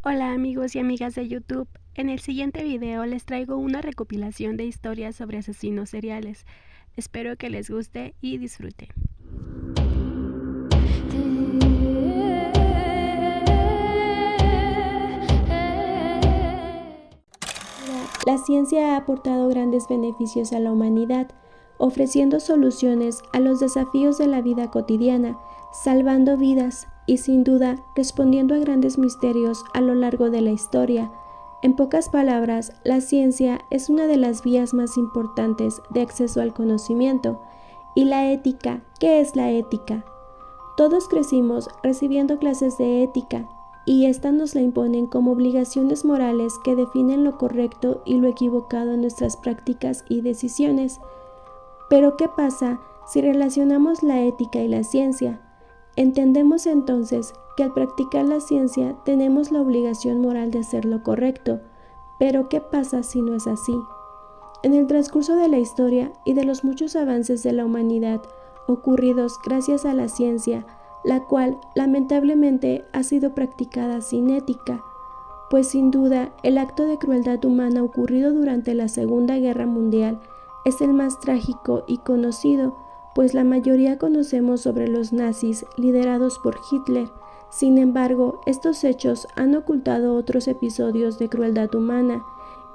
Hola amigos y amigas de YouTube, en el siguiente video les traigo una recopilación de historias sobre asesinos seriales. Espero que les guste y disfruten. La ciencia ha aportado grandes beneficios a la humanidad, ofreciendo soluciones a los desafíos de la vida cotidiana, salvando vidas y sin duda respondiendo a grandes misterios a lo largo de la historia. En pocas palabras, la ciencia es una de las vías más importantes de acceso al conocimiento. ¿Y la ética? ¿Qué es la ética? Todos crecimos recibiendo clases de ética, y éstas nos la imponen como obligaciones morales que definen lo correcto y lo equivocado en nuestras prácticas y decisiones. Pero ¿qué pasa si relacionamos la ética y la ciencia? Entendemos entonces que al practicar la ciencia tenemos la obligación moral de hacer lo correcto. Pero ¿qué pasa si no es así? En el transcurso de la historia y de los muchos avances de la humanidad ocurridos gracias a la ciencia, la cual lamentablemente ha sido practicada sin ética, pues sin duda el acto de crueldad humana ocurrido durante la Segunda Guerra Mundial es el más trágico y conocido, pues la mayoría conocemos sobre los nazis liderados por Hitler. Sin embargo, estos hechos han ocultado otros episodios de crueldad humana,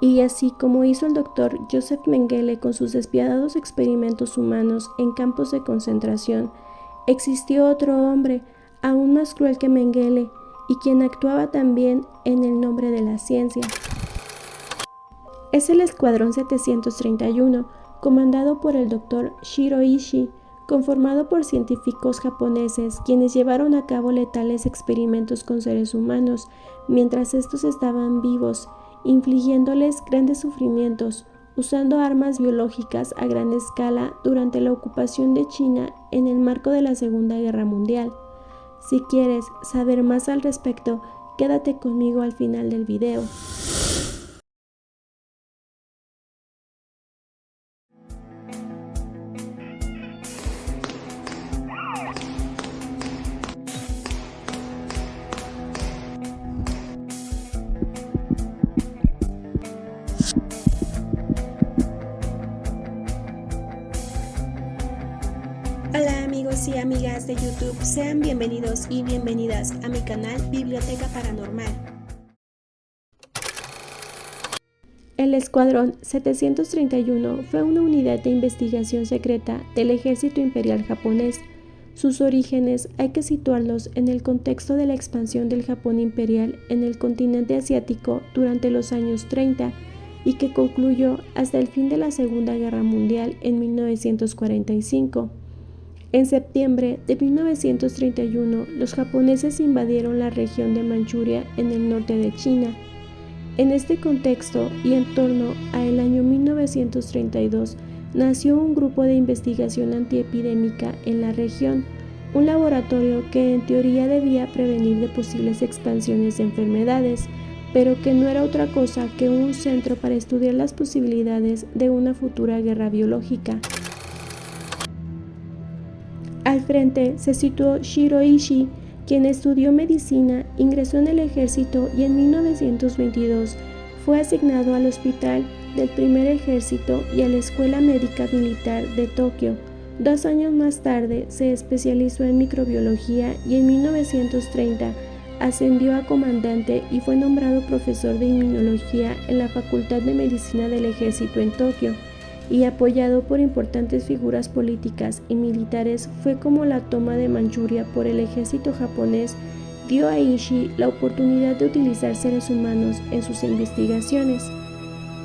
y así como hizo el doctor Joseph Mengele con sus despiadados experimentos humanos en campos de concentración, existió otro hombre aún más cruel que Mengele y quien actuaba también en el nombre de la ciencia. Es el Escuadrón 731, comandado por el doctor Shiro Ishii, conformado por científicos japoneses quienes llevaron a cabo letales experimentos con seres humanos mientras estos estaban vivos, infligiéndoles grandes sufrimientos, usando armas biológicas a gran escala durante la ocupación de China en el marco de la Segunda Guerra Mundial. Si quieres saber más al respecto, quédate conmigo al final del video. Hola amigos y amigas de YouTube, sean bienvenidos y bienvenidas a mi canal Biblioteca Paranormal. El Escuadrón 731 fue una unidad de investigación secreta del Ejército Imperial japonés. Sus orígenes hay que situarlos en el contexto de la expansión del Japón imperial en el continente asiático durante los años 30 y que concluyó hasta el fin de la Segunda Guerra Mundial en 1945. En septiembre de 1931, los japoneses invadieron la región de Manchuria en el norte de China. En este contexto y en torno al año 1932, nació un grupo de investigación antiepidémica en la región, un laboratorio que en teoría debía prevenir de posibles expansiones de enfermedades, pero que no era otra cosa que un centro para estudiar las posibilidades de una futura guerra biológica. Al frente se situó Shiro Ishii, quien estudió medicina, ingresó en el ejército y en 1922 fue asignado al hospital del primer ejército y a la Escuela Médica Militar de Tokio. 2 años más tarde se especializó en microbiología y en 1930 ascendió a comandante y fue nombrado profesor de inmunología en la Facultad de Medicina del Ejército en Tokio, y apoyado por importantes figuras políticas y militares fue como la toma de Manchuria por el ejército japonés dio a Ishii la oportunidad de utilizar seres humanos en sus investigaciones.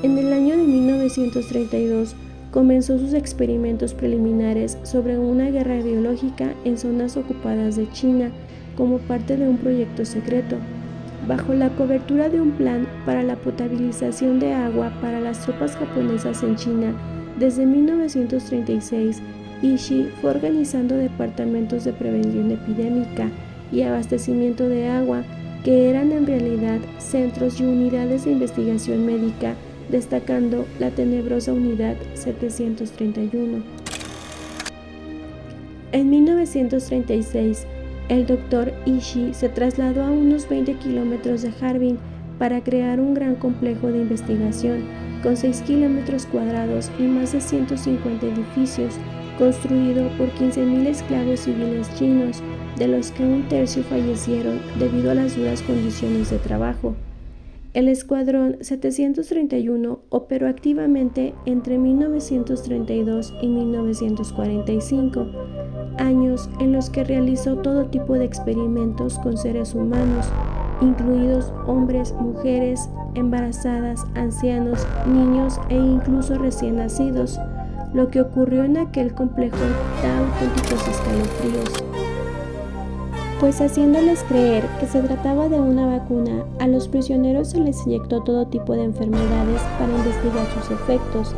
En el año de 1932 comenzó sus experimentos preliminares sobre una guerra biológica en zonas ocupadas de China como parte de un proyecto secreto, bajo la cobertura de un plan para la potabilización de agua para las tropas japonesas en China. Desde 1936, Ishii fue organizando departamentos de prevención epidémica y abastecimiento de agua, que eran en realidad centros y unidades de investigación médica, destacando la tenebrosa Unidad 731. En 1936, El doctor Ishii se trasladó a unos 20 kilómetros de Harbin para crear un gran complejo de investigación con 6 kilómetros cuadrados y más de 150 edificios, construido por 15.000 esclavos civiles chinos, de los que un tercio fallecieron debido a las duras condiciones de trabajo. El Escuadrón 731 operó activamente entre 1932 y 1945, años en los que realizó todo tipo de experimentos con seres humanos, incluidos hombres, mujeres, embarazadas, ancianos, niños e incluso recién nacidos. Lo que ocurrió en aquel complejo da auténticos escalofríos, pues haciéndoles creer que se trataba de una vacuna, a los prisioneros se les inyectó todo tipo de enfermedades para investigar sus efectos,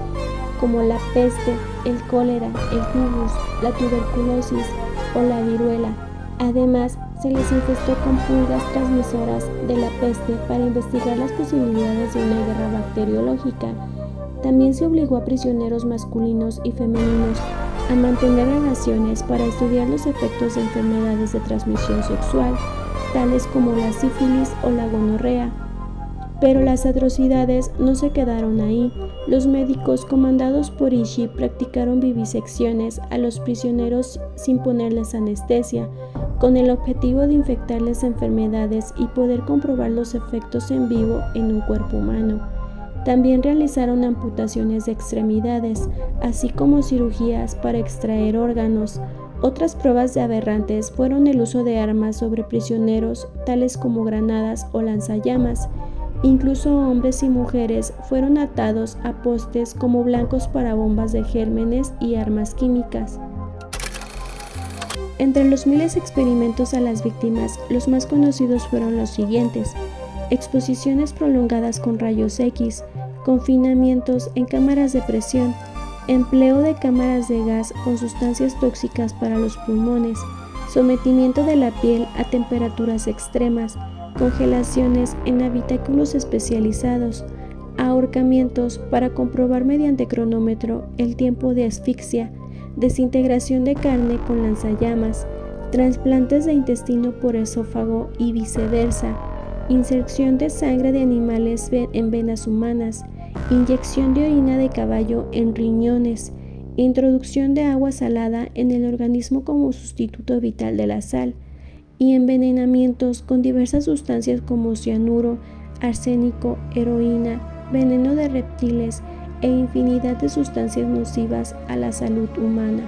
como la peste, el cólera, el tifus, la tuberculosis o la viruela. Además, se les infestó con pulgas transmisoras de la peste para investigar las posibilidades de una guerra bacteriológica. También se obligó a prisioneros masculinos y femeninos a mantener relaciones para estudiar los efectos de enfermedades de transmisión sexual, tales como la sífilis o la gonorrea. Pero las atrocidades no se quedaron ahí. Los médicos comandados por Ishii practicaron vivisecciones a los prisioneros sin ponerles anestesia, con el objetivo de infectarles enfermedades y poder comprobar los efectos en vivo en un cuerpo humano. También realizaron amputaciones de extremidades, así como cirugías para extraer órganos. Otras pruebas de aberrantes fueron el uso de armas sobre prisioneros, tales como granadas o lanzallamas. Incluso hombres y mujeres fueron atados a postes como blancos para bombas de gérmenes y armas químicas. Entre los miles de experimentos a las víctimas, los más conocidos fueron los siguientes: exposiciones prolongadas con rayos X, confinamientos en cámaras de presión, empleo de cámaras de gas con sustancias tóxicas para los pulmones, sometimiento de la piel a temperaturas extremas, congelaciones en habitáculos especializados, ahorcamientos para comprobar mediante cronómetro el tiempo de asfixia, desintegración de carne con lanzallamas, trasplantes de intestino por esófago y viceversa, inserción de sangre de animales en venas humanas, inyección de orina de caballo en riñones, introducción de agua salada en el organismo como sustituto vital de la sal, y envenenamientos con diversas sustancias como cianuro, arsénico, heroína, veneno de reptiles e infinidad de sustancias nocivas a la salud humana.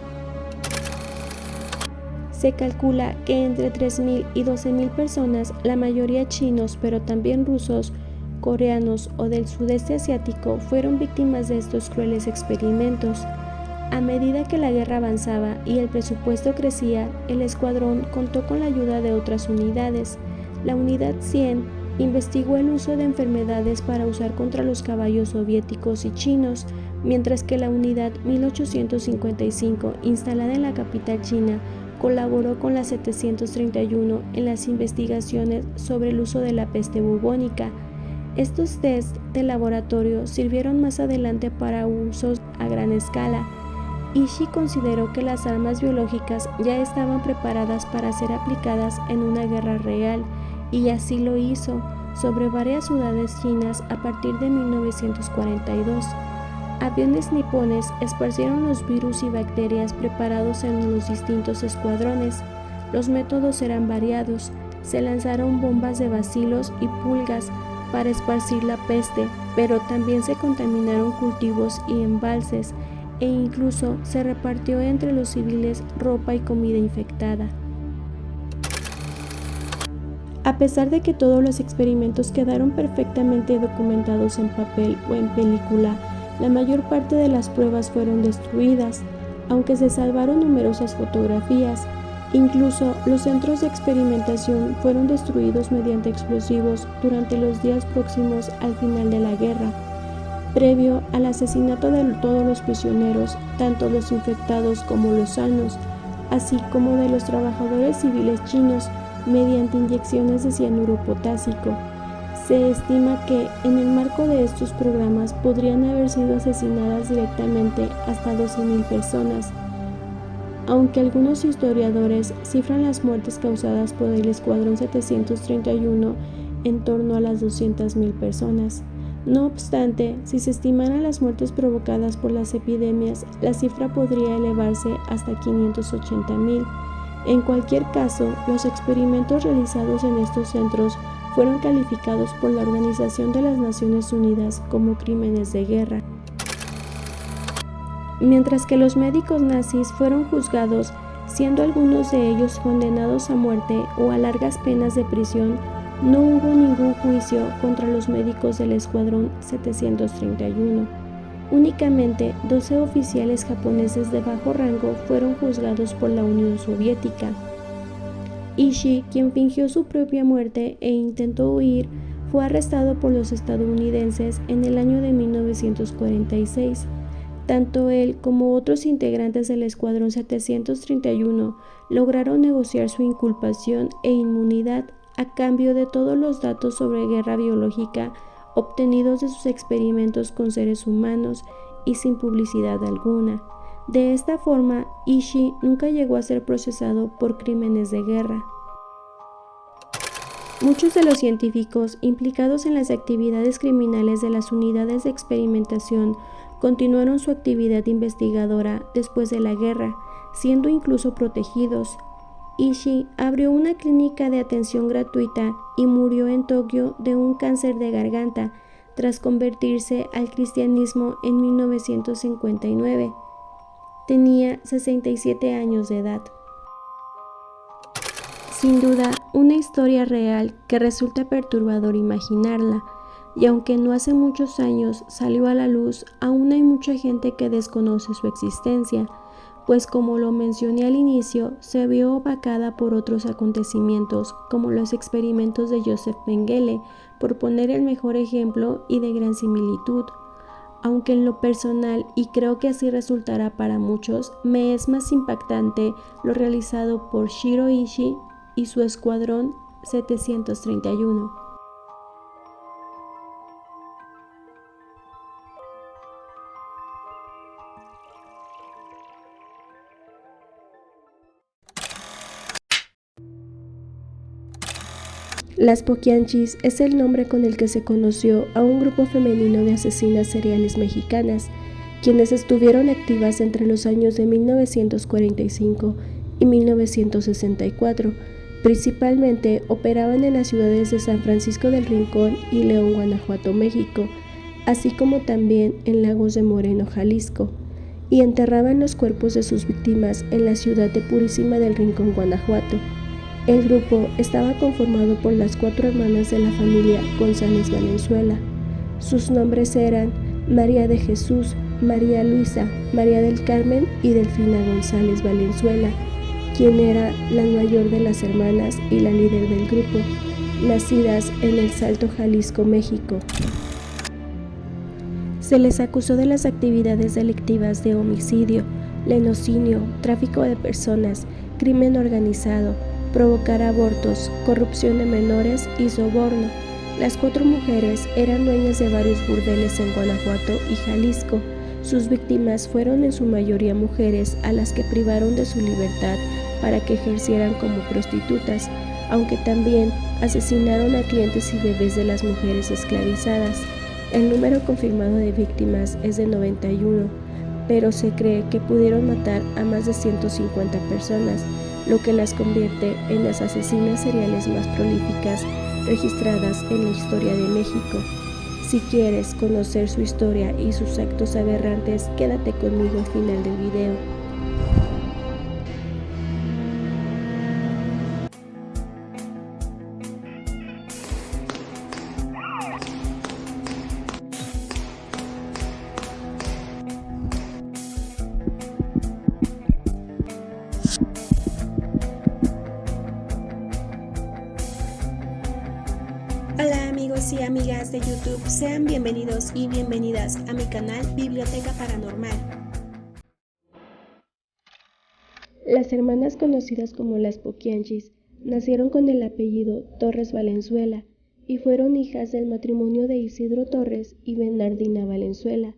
Se calcula que entre 3.000 y 12.000 personas, la mayoría chinos, pero también rusos, coreanos o del sudeste asiático, fueron víctimas de estos crueles experimentos. A medida que la guerra avanzaba y el presupuesto crecía, el escuadrón contó con la ayuda de otras unidades. La unidad 100 investigó el uso de enfermedades para usar contra los caballos soviéticos y chinos, mientras que la unidad 1855, instalada en la capital china, colaboró con la 731 en las investigaciones sobre el uso de la peste bubónica. Estos tests de laboratorio sirvieron más adelante para usos a gran escala. Ishii consideró que las armas biológicas ya estaban preparadas para ser aplicadas en una guerra real, y así lo hizo sobre varias ciudades chinas a partir de 1942. Aviones nipones esparcieron los virus y bacterias preparados en los distintos escuadrones. Los métodos eran variados. Se lanzaron bombas de bacilos y pulgas para esparcir la peste, pero también se contaminaron cultivos y embalses, e incluso se repartió entre los civiles ropa y comida infectada. A pesar de que todos los experimentos quedaron perfectamente documentados en papel o en película, la mayor parte de las pruebas fueron destruidas, aunque se salvaron numerosas fotografías. Incluso los centros de experimentación fueron destruidos mediante explosivos durante los días próximos al final de la guerra, previo al asesinato de todos los prisioneros, tanto los infectados como los sanos, así como de los trabajadores civiles chinos, mediante inyecciones de cianuro potásico. Se estima que, en el marco de estos programas, podrían haber sido asesinadas directamente hasta 12.000 personas. aunque algunos historiadores cifran las muertes causadas por el Escuadrón 731 en torno a las 200,000 personas. No obstante, si se estimaran las muertes provocadas por las epidemias, la cifra podría elevarse hasta 580,000. En cualquier caso, los experimentos realizados en estos centros fueron calificados por la Organización de las Naciones Unidas como crímenes de guerra. Mientras que los médicos nazis fueron juzgados, siendo algunos de ellos condenados a muerte o a largas penas de prisión, no hubo ningún juicio contra los médicos del Escuadrón 731. Únicamente 12 oficiales japoneses de bajo rango fueron juzgados por la Unión Soviética. Ishii, quien fingió su propia muerte e intentó huir, fue arrestado por los estadounidenses en el año de 1946. Tanto él como otros integrantes del Escuadrón 731 lograron negociar su inculpación e inmunidad a cambio de todos los datos sobre guerra biológica obtenidos de sus experimentos con seres humanos y sin publicidad alguna. De esta forma, Ishii nunca llegó a ser procesado por crímenes de guerra. Muchos de los científicos implicados en las actividades criminales de las unidades de experimentación continuaron su actividad investigadora después de la guerra, siendo incluso protegidos. Ishii abrió una clínica de atención gratuita y murió en Tokio de un cáncer de garganta tras convertirse al cristianismo en 1959. Tenía 67 años de edad. Sin duda, una historia real que resulta perturbador imaginarla, y aunque no hace muchos años salió a la luz, aún hay mucha gente que desconoce su existencia, pues como lo mencioné al inicio, se vio opacada por otros acontecimientos, como los experimentos de Joseph Mengele, por poner el mejor ejemplo y de gran similitud. Aunque en lo personal, y creo que así resultará para muchos, me es más impactante lo realizado por Shiro Ishii y su Escuadrón 731. Las Poquianchis es el nombre con el que se conoció a un grupo femenino de asesinas seriales mexicanas, quienes estuvieron activas entre los años de 1945 y 1964. Principalmente operaban en las ciudades de San Francisco del Rincón y León, Guanajuato, México, así como también en Lagos de Moreno, Jalisco, y enterraban los cuerpos de sus víctimas en la ciudad de Purísima del Rincón, Guanajuato. El grupo estaba conformado por las 4 hermanas de la familia González Valenzuela. Sus nombres eran María de Jesús, María Luisa, María del Carmen y Delfina González Valenzuela, quien era la mayor de las hermanas y la líder del grupo, nacidas en El Salto, Jalisco, México. Se les acusó de las actividades delictivas de homicidio, lenocinio, tráfico de personas, crimen organizado, provocar abortos, corrupción de menores y soborno. Las 4 mujeres eran dueñas de varios burdeles en Guanajuato y Jalisco. Sus víctimas fueron en su mayoría mujeres a las que privaron de su libertad para que ejercieran como prostitutas, aunque también asesinaron a clientes y bebés de las mujeres esclavizadas. El número confirmado de víctimas es de 91, pero se cree que pudieron matar a más de 150 personas, lo que las convierte en las asesinas seriales más prolíficas registradas en la historia de México. Si quieres conocer su historia y sus actos aberrantes, quédate conmigo al final del video. Hola amigos y amigas de YouTube, sean bienvenidos y bienvenidas a mi canal Biblioteca Paranormal. Las hermanas conocidas como las Poquianchis nacieron con el apellido Torres Valenzuela y fueron hijas del matrimonio de Isidro Torres y Bernardina Valenzuela,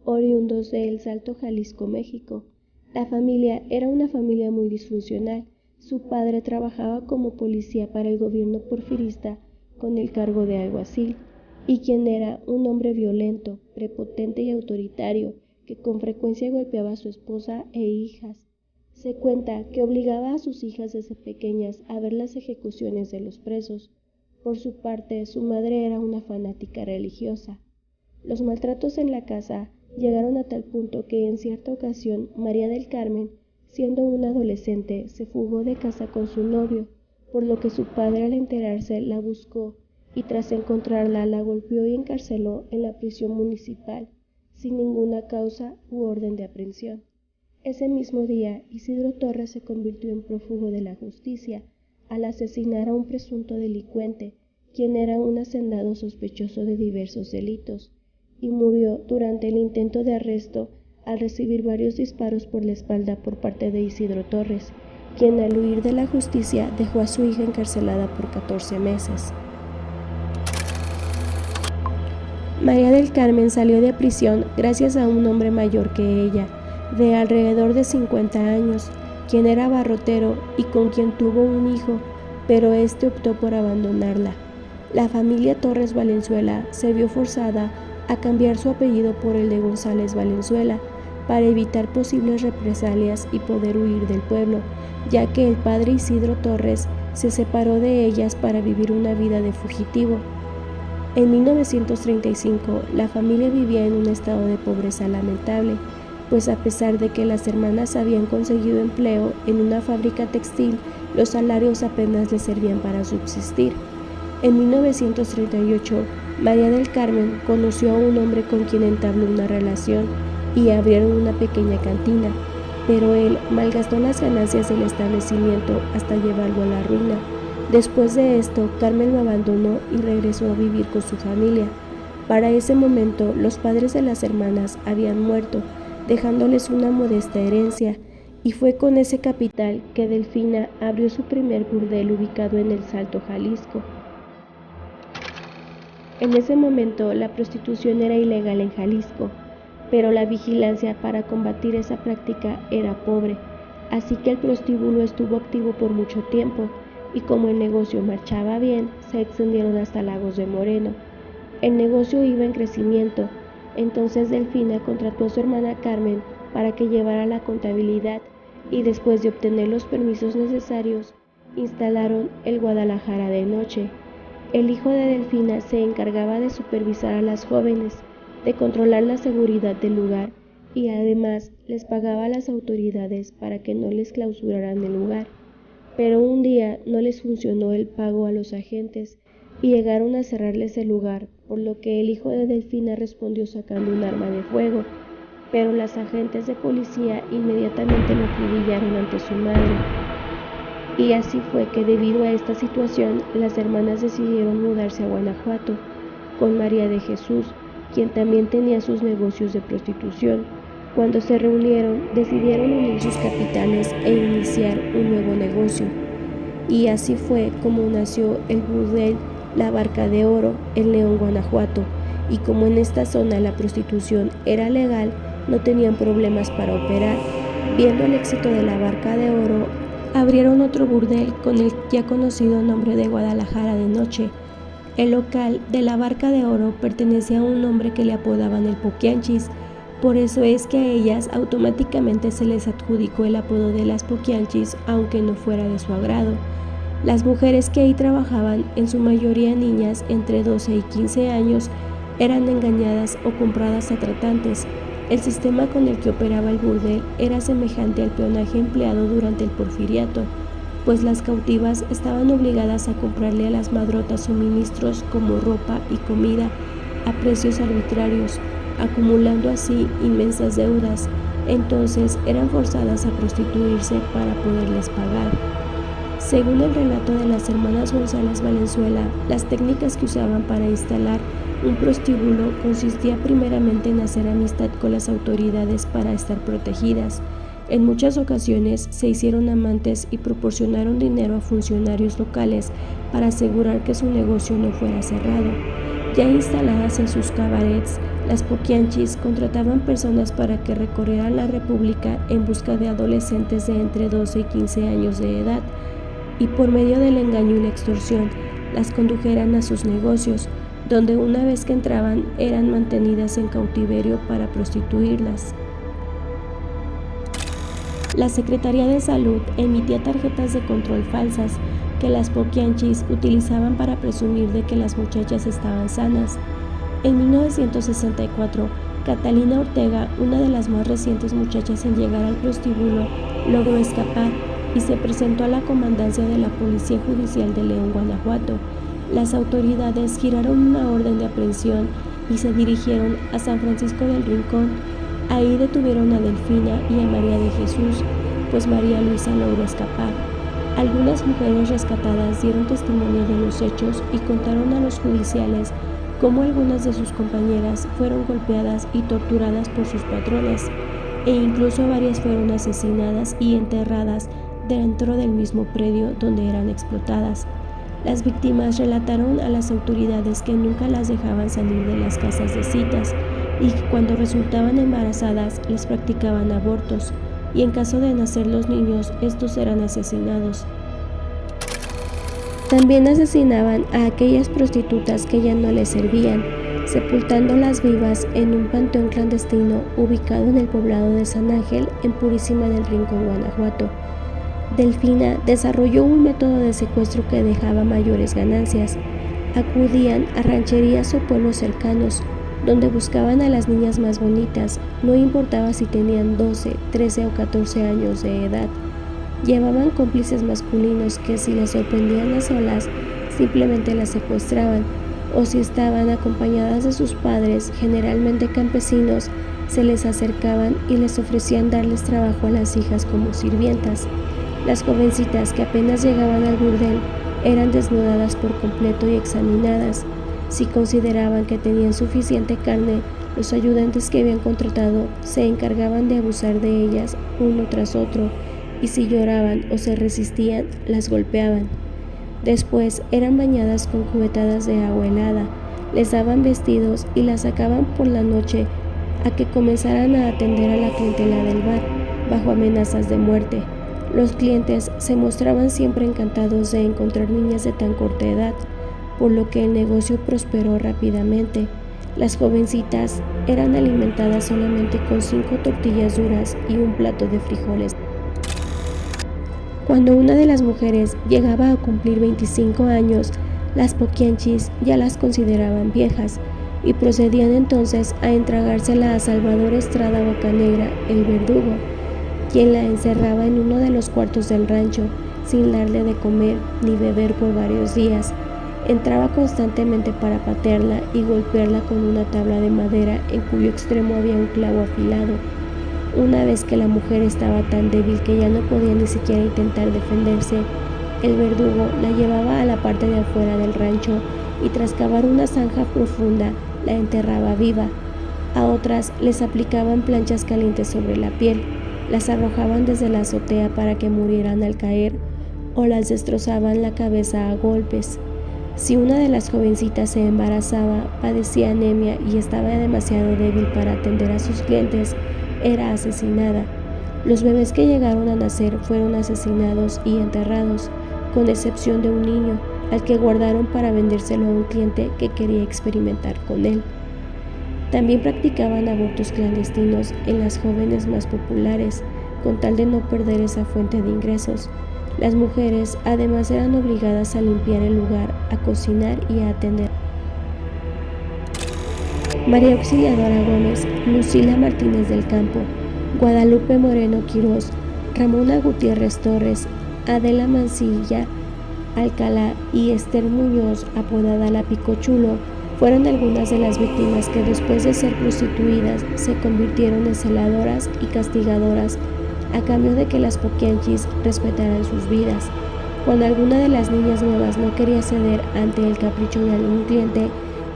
oriundos de El Salto, Jalisco, México. La familia era una familia muy disfuncional. Su padre trabajaba como policía para el gobierno porfirista con el cargo de alguacil, y quien era un hombre violento, prepotente y autoritario, que con frecuencia golpeaba a su esposa e hijas. Se cuenta que obligaba a sus hijas desde pequeñas a ver las ejecuciones de los presos. Por su parte, su madre era una fanática religiosa. Los maltratos en la casa llegaron a tal punto que en cierta ocasión María del Carmen, siendo una adolescente, se fugó de casa con su novio, por lo que su padre al enterarse la buscó y tras encontrarla la golpeó y encarceló en la prisión municipal, sin ninguna causa u orden de aprehensión. Ese mismo día, Isidro Torres se convirtió en prófugo de la justicia al asesinar a un presunto delincuente, quien era un hacendado sospechoso de diversos delitos, y murió durante el intento de arresto al recibir varios disparos por la espalda por parte de Isidro Torres, quien al huir de la justicia dejó a su hija encarcelada por 14 meses. María del Carmen salió de prisión gracias a un hombre mayor que ella, de alrededor de 50 años, quien era barrotero y con quien tuvo un hijo, pero este optó por abandonarla. La familia Torres Valenzuela se vio forzada a cambiar su apellido por el de González Valenzuela para evitar posibles represalias y poder huir del pueblo, ya que el padre Isidro Torres se separó de ellas para vivir una vida de fugitivo. En 1935, la familia vivía en un estado de pobreza lamentable, pues a pesar de que las hermanas habían conseguido empleo en una fábrica textil, los salarios apenas les servían para subsistir. En 1938, María del Carmen conoció a un hombre con quien entabló una relación y abrieron una pequeña cantina, pero él malgastó las ganancias del establecimiento hasta llevarlo a la ruina. Después de esto, Carmen lo abandonó y regresó a vivir con su familia. Para ese momento, los padres de las hermanas habían muerto, dejándoles una modesta herencia, y fue con ese capital que Delfina abrió su primer burdel ubicado en El Salto, Jalisco. En ese momento, la prostitución era ilegal en Jalisco, pero la vigilancia para combatir esa práctica era pobre, así que el prostíbulo estuvo activo por mucho tiempo, y como el negocio marchaba bien, se extendieron hasta Lagos de Moreno. El negocio iba en crecimiento, entonces Delfina contrató a su hermana Carmen para que llevara la contabilidad y después de obtener los permisos necesarios, instalaron el Guadalajara de noche. El hijo de Delfina se encargaba de supervisar a las jóvenes, de controlar la seguridad del lugar y además les pagaba a las autoridades para que no les clausuraran el lugar. Pero un día no les funcionó el pago a los agentes y llegaron a cerrarles el lugar, por lo que el hijo de Delfina respondió sacando un arma de fuego, pero las agentes de policía inmediatamente lo acribillaron ante su madre. Y así fue que debido a esta situación, las hermanas decidieron mudarse a Guanajuato, con María de Jesús, quien también tenía sus negocios de prostitución. Cuando se reunieron, decidieron unir sus capitales e iniciar un nuevo negocio. Y así fue como nació el burdel La Barca de Oro en León, Guanajuato. Y como en esta zona la prostitución era legal, no tenían problemas para operar. Viendo el éxito de La Barca de Oro, abrieron otro burdel con el ya conocido nombre de Guadalajara de noche. El local de La Barca de Oro pertenecía a un hombre que le apodaban el Poquianchis. Por eso es que a ellas automáticamente se les adjudicó el apodo de las Poquianchis, aunque no fuera de su agrado. Las mujeres que ahí trabajaban, en su mayoría niñas entre 12 y 15 años, eran engañadas o compradas a tratantes. El sistema con el que operaba el burdel era semejante al peonaje empleado durante el Porfiriato, pues las cautivas estaban obligadas a comprarle a las madrotas suministros como ropa y comida a precios arbitrarios, acumulando así inmensas deudas. Entonces eran forzadas a prostituirse para poderles pagar. Según el relato de las hermanas González Valenzuela, las técnicas que usaban para instalar un prostíbulo consistía primeramente en hacer amistad con las autoridades para estar protegidas. En muchas ocasiones se hicieron amantes y proporcionaron dinero a funcionarios locales para asegurar que su negocio no fuera cerrado. Ya instaladas en sus cabarets, Las poquianchis contrataban personas para que recorrieran la república en busca de adolescentes de entre 12 y 15 años de edad y por medio del engaño y la extorsión las condujeran a sus negocios, donde una vez que entraban eran mantenidas en cautiverio para prostituirlas. La Secretaría de Salud emitía tarjetas de control falsas que las poquianchis utilizaban para presumir de que las muchachas estaban sanas. En 1964, Catalina Ortega, una de las más recientes muchachas en llegar al prostíbulo, logró escapar y se presentó a la comandancia de la Policía Judicial de León, Guanajuato. Las autoridades giraron una orden de aprehensión y se dirigieron a San Francisco del Rincón. Ahí detuvieron a Delfina y a María de Jesús, pues María Luisa logró escapar. Algunas mujeres rescatadas dieron testimonio de los hechos y contaron a los judiciales cómo algunas de sus compañeras fueron golpeadas y torturadas por sus patrones, e incluso varias fueron asesinadas y enterradas dentro del mismo predio donde eran explotadas. Las víctimas relataron a las autoridades que nunca las dejaban salir de las casas de citas y que cuando resultaban embarazadas les practicaban abortos, y en caso de nacer los niños, estos eran asesinados. También asesinaban a aquellas prostitutas que ya no les servían, sepultándolas vivas en un panteón clandestino ubicado en el poblado de San Ángel, en Purísima del Rincón, Guanajuato. Delfina desarrolló un método de secuestro que dejaba mayores ganancias. Acudían a rancherías o pueblos cercanos, donde buscaban a las niñas más bonitas, no importaba si tenían 12, 13 o 14 años de edad. Llevaban cómplices masculinos que si las sorprendían a solas, simplemente las secuestraban, o si estaban acompañadas de sus padres, generalmente campesinos, se les acercaban y les ofrecían darles trabajo a las hijas como sirvientas. Las jovencitas que apenas llegaban al burdel eran desnudadas por completo y examinadas. Si consideraban que tenían suficiente carne, los ayudantes que habían contratado se encargaban de abusar de ellas uno tras otro, y si lloraban o se resistían, las golpeaban. Después eran bañadas con cubetadas de agua helada, les daban vestidos y las sacaban por la noche a que comenzaran a atender a la clientela del bar, bajo amenazas de muerte. Los clientes se mostraban siempre encantados de encontrar niñas de tan corta edad, por lo que el negocio prosperó rápidamente. Las jovencitas eran alimentadas solamente con 5 tortillas duras y un plato de frijoles. Cuando una de las mujeres llegaba a cumplir 25 años, las poquianchis ya las consideraban viejas y procedían entonces a entregársela a Salvador Estrada Bocanegra, el verdugo, quien la encerraba en uno de los cuartos del rancho sin darle de comer ni beber por varios días. Entraba constantemente para patearla y golpearla con una tabla de madera en cuyo extremo había un clavo afilado. Una vez que la mujer estaba tan débil que ya no podía ni siquiera intentar defenderse, el verdugo la llevaba a la parte de afuera del rancho y tras cavar una zanja profunda la enterraba viva. A otras les aplicaban planchas calientes sobre la piel, las arrojaban desde la azotea para que murieran al caer o las destrozaban la cabeza a golpes. Si una de las jovencitas se embarazaba, padecía anemia y estaba demasiado débil para atender a sus clientes, era asesinada. Los bebés que llegaron a nacer fueron asesinados y enterrados, con excepción de un niño, al que guardaron para vendérselo a un cliente que quería experimentar con él. También practicaban abortos clandestinos en las jóvenes más populares, con tal de no perder esa fuente de ingresos. Las mujeres además eran obligadas a limpiar el lugar, a cocinar y a atender. María Auxiliadora Gómez, Lucila Martínez del Campo, Guadalupe Moreno Quirós, Ramona Gutiérrez Torres, Adela Mancilla Alcalá y Esther Muñoz, apodada La Picochulo, fueron algunas de las víctimas que después de ser prostituidas se convirtieron en celadoras y castigadoras a cambio de que las poquianchis respetaran sus vidas. Cuando alguna de las niñas nuevas no quería ceder ante el capricho de algún cliente,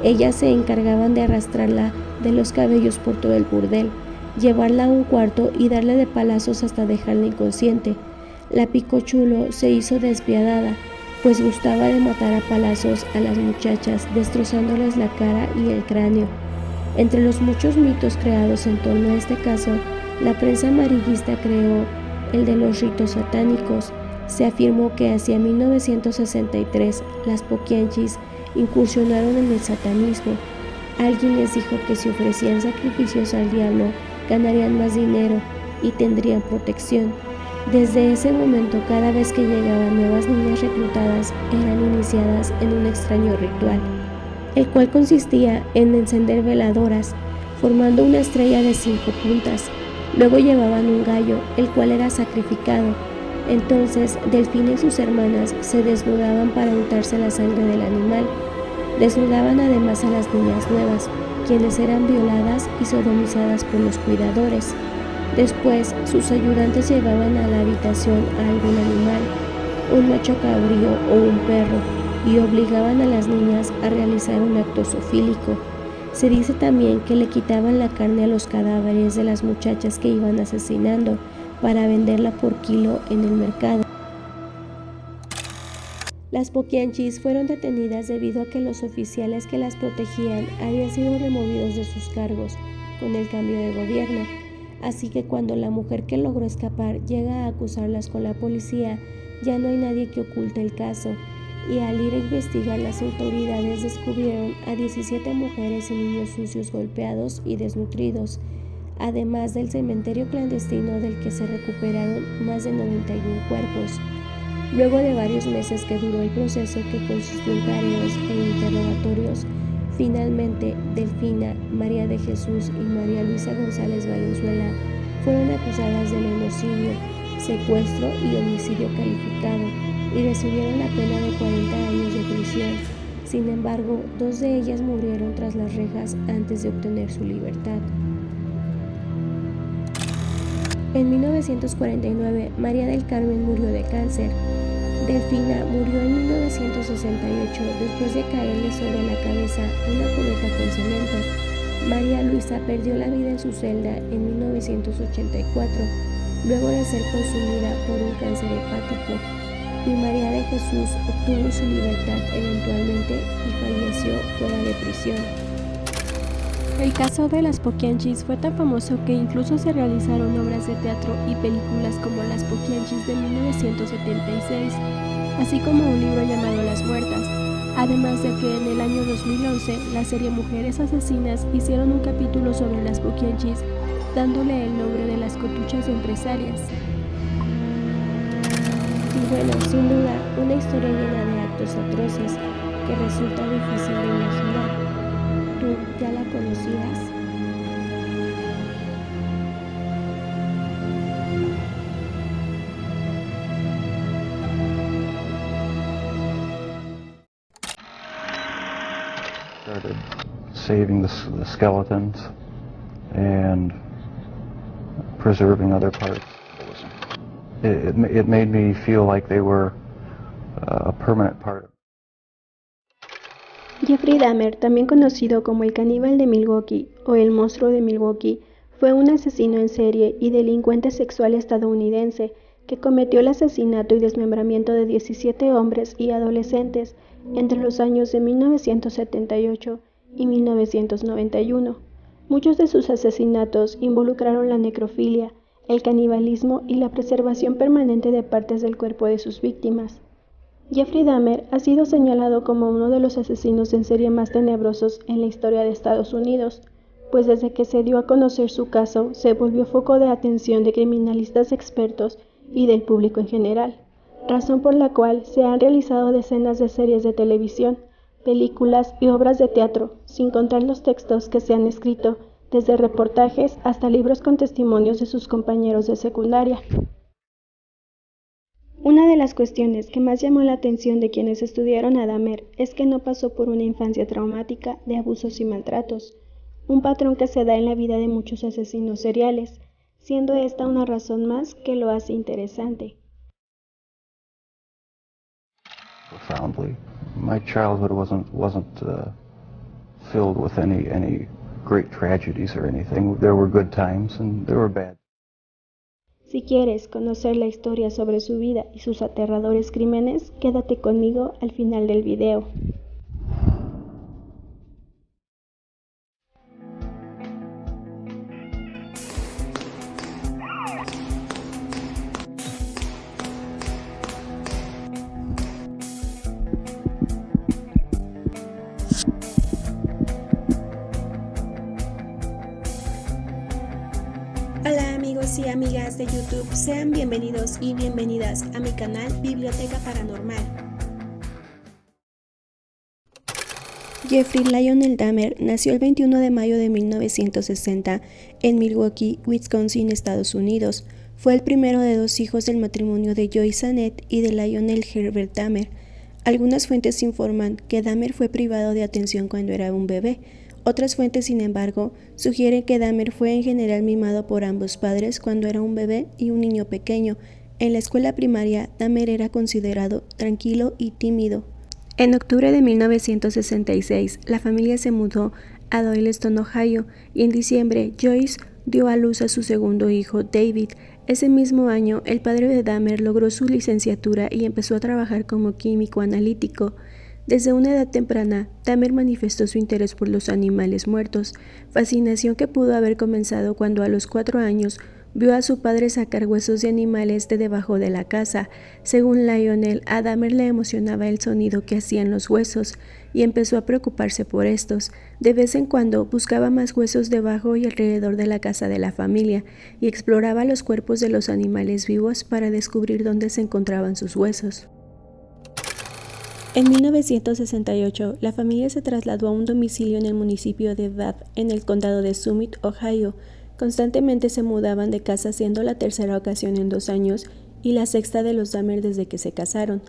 ellas se encargaban de arrastrarla de los cabellos por todo el burdel, llevarla a un cuarto y darle de palazos hasta dejarla inconsciente. La Picochulo se hizo despiadada, pues gustaba de matar a palazos a las muchachas, destrozándoles la cara y el cráneo. Entre los muchos mitos creados en torno a este caso, la prensa amarillista creó el de los ritos satánicos. Se afirmó que hacia 1963 las Poquianchis incursionaron en el satanismo. Alguien les dijo que si ofrecían sacrificios al diablo, ganarían más dinero y tendrían protección. Desde ese momento, cada vez que llegaban nuevas niñas reclutadas, eran iniciadas en un extraño ritual, el cual consistía en encender veladoras, formando una estrella de 5 puntas. Luego llevaban un gallo, el cual era sacrificado. Entonces, Delfina y sus hermanas se desnudaban para untarse la sangre del animal. Desnudaban además a las niñas nuevas, quienes eran violadas y sodomizadas por los cuidadores. Después, sus ayudantes llevaban a la habitación a algún animal, un macho cabrío o un perro, y obligaban a las niñas a realizar un acto zoofílico. Se dice también que le quitaban la carne a los cadáveres de las muchachas que iban asesinando para venderla por kilo en el mercado. Las Poquianchis fueron detenidas debido a que los oficiales que las protegían habían sido removidos de sus cargos con el cambio de gobierno. Así que cuando la mujer que logró escapar llega a acusarlas con la policía, ya no hay nadie que oculte el caso, y al ir a investigar, las autoridades descubrieron a 17 mujeres y niños sucios, golpeados y desnutridos, además del cementerio clandestino del que se recuperaron más de 91 cuerpos. Luego de varios meses que duró el proceso, que consistió en careos e interrogatorios, finalmente Delfina, María de Jesús y María Luisa González Valenzuela fueron acusadas de genocidio, secuestro y homicidio calificado, y recibieron la pena de 40 años de prisión. Sin embargo, 2 de ellas murieron tras las rejas antes de obtener su libertad. En 1949, María del Carmen murió de cáncer. Delfina murió en 1968 después de caerle sobre la cabeza una cubeta con cemento. María Luisa perdió la vida en su celda en 1984, luego de ser consumida por un cáncer hepático, y María de Jesús obtuvo su libertad eventualmente y falleció fuera de prisión. El caso de las Poquianchis fue tan famoso que incluso se realizaron obras de teatro y películas como Las Poquianchis de 1976, así como un libro llamado Las Muertas, además de que en el año 2011 la serie Mujeres Asesinas hicieron un capítulo sobre las Poquianchis, dándole el nombre de las cotuchas empresarias. Y bueno, sin duda, una historia llena de actos atroces que resulta difícil de imaginar. ¿Tú ya la conocías? Started saving the skeletons and preserving other parts. It made me feel like they were a permanent part. Jeffrey Dahmer, también conocido como el caníbal de Milwaukee o el monstruo de Milwaukee, fue un asesino en serie y delincuente sexual estadounidense que cometió el asesinato y desmembramiento de 17 hombres y adolescentes entre los años de 1978 y 1991. Muchos de sus asesinatos involucraron la necrofilia, el canibalismo y la preservación permanente de partes del cuerpo de sus víctimas. Jeffrey Dahmer ha sido señalado como uno de los asesinos en serie más tenebrosos en la historia de Estados Unidos, pues desde que se dio a conocer su caso se volvió foco de atención de criminalistas expertos y del público en general, razón por la cual se han realizado decenas de series de televisión, películas y obras de teatro, sin contar los textos que se han escrito, desde reportajes hasta libros con testimonios de sus compañeros de secundaria. Una de las cuestiones que más llamó la atención de quienes estudiaron a Dahmer es que no pasó por una infancia traumática de abusos y maltratos, un patrón que se da en la vida de muchos asesinos seriales, siendo esta una razón más que lo hace interesante. Profoundly. My childhood wasn't filled with any great tragedies or anything. There were good times and there were bad. Si quieres conocer la historia sobre su vida y sus aterradores crímenes, quédate conmigo al final del video. Hola amigos y amigas de YouTube, sean bienvenidos y bienvenidas a mi canal Biblioteca Paranormal. Jeffrey Lionel Dahmer nació el 21 de mayo de 1960 en Milwaukee, Wisconsin, Estados Unidos. Fue el primero de 2 hijos del matrimonio de Joyce Annette y de Lionel Herbert Dahmer. Algunas fuentes informan que Dahmer fue privado de atención cuando era un bebé. Otras fuentes, sin embargo, sugieren que Dahmer fue en general mimado por ambos padres cuando era un bebé y un niño pequeño. En la escuela primaria, Dahmer era considerado tranquilo y tímido. En octubre de 1966, la familia se mudó a Doylestown, Ohio, y en diciembre, Joyce dio a luz a su segundo hijo, David. Ese mismo año, el padre de Dahmer logró su licenciatura y empezó a trabajar como químico analítico. Desde una edad temprana, Dahmer manifestó su interés por los animales muertos, fascinación que pudo haber comenzado cuando a los 4 años vio a su padre sacar huesos de animales de debajo de la casa. Según Lionel, a Dahmer le emocionaba el sonido que hacían los huesos y empezó a preocuparse por estos. De vez en cuando buscaba más huesos debajo y alrededor de la casa de la familia y exploraba los cuerpos de los animales vivos para descubrir dónde se encontraban sus huesos. En 1968, la familia se trasladó a un domicilio en el municipio de Bath, en el condado de Summit, Ohio. Constantemente se mudaban de casa, siendo la tercera ocasión en 2 años y la sexta de los Dahmer desde que se casaron.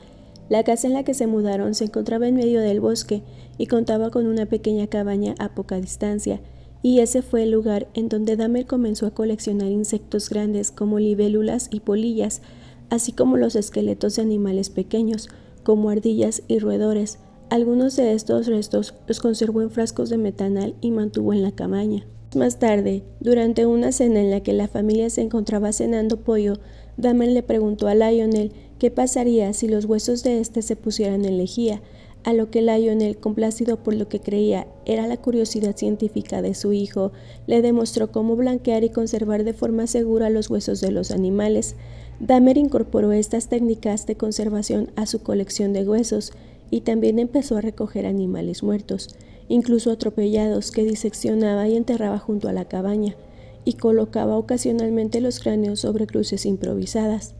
La casa en la que se mudaron se encontraba en medio del bosque y contaba con una pequeña cabaña a poca distancia, y ese fue el lugar en donde Dahmer comenzó a coleccionar insectos grandes como libélulas y polillas, así como los esqueletos de animales pequeños, como ardillas y roedores. Algunos de estos restos los conservó en frascos de metanal y mantuvo en la cabaña. Más tarde, durante una cena en la que la familia se encontraba cenando pollo, Dahmer le preguntó a Lionel qué pasaría si los huesos de este se pusieran en lejía, a lo que Lionel, complacido por lo que creía era la curiosidad científica de su hijo, le demostró cómo blanquear y conservar de forma segura los huesos de los animales. Dahmer incorporó estas técnicas de conservación a su colección de huesos y también empezó a recoger animales muertos, incluso atropellados, que diseccionaba y enterraba junto a la cabaña, y colocaba ocasionalmente los cráneos sobre cruces improvisadas.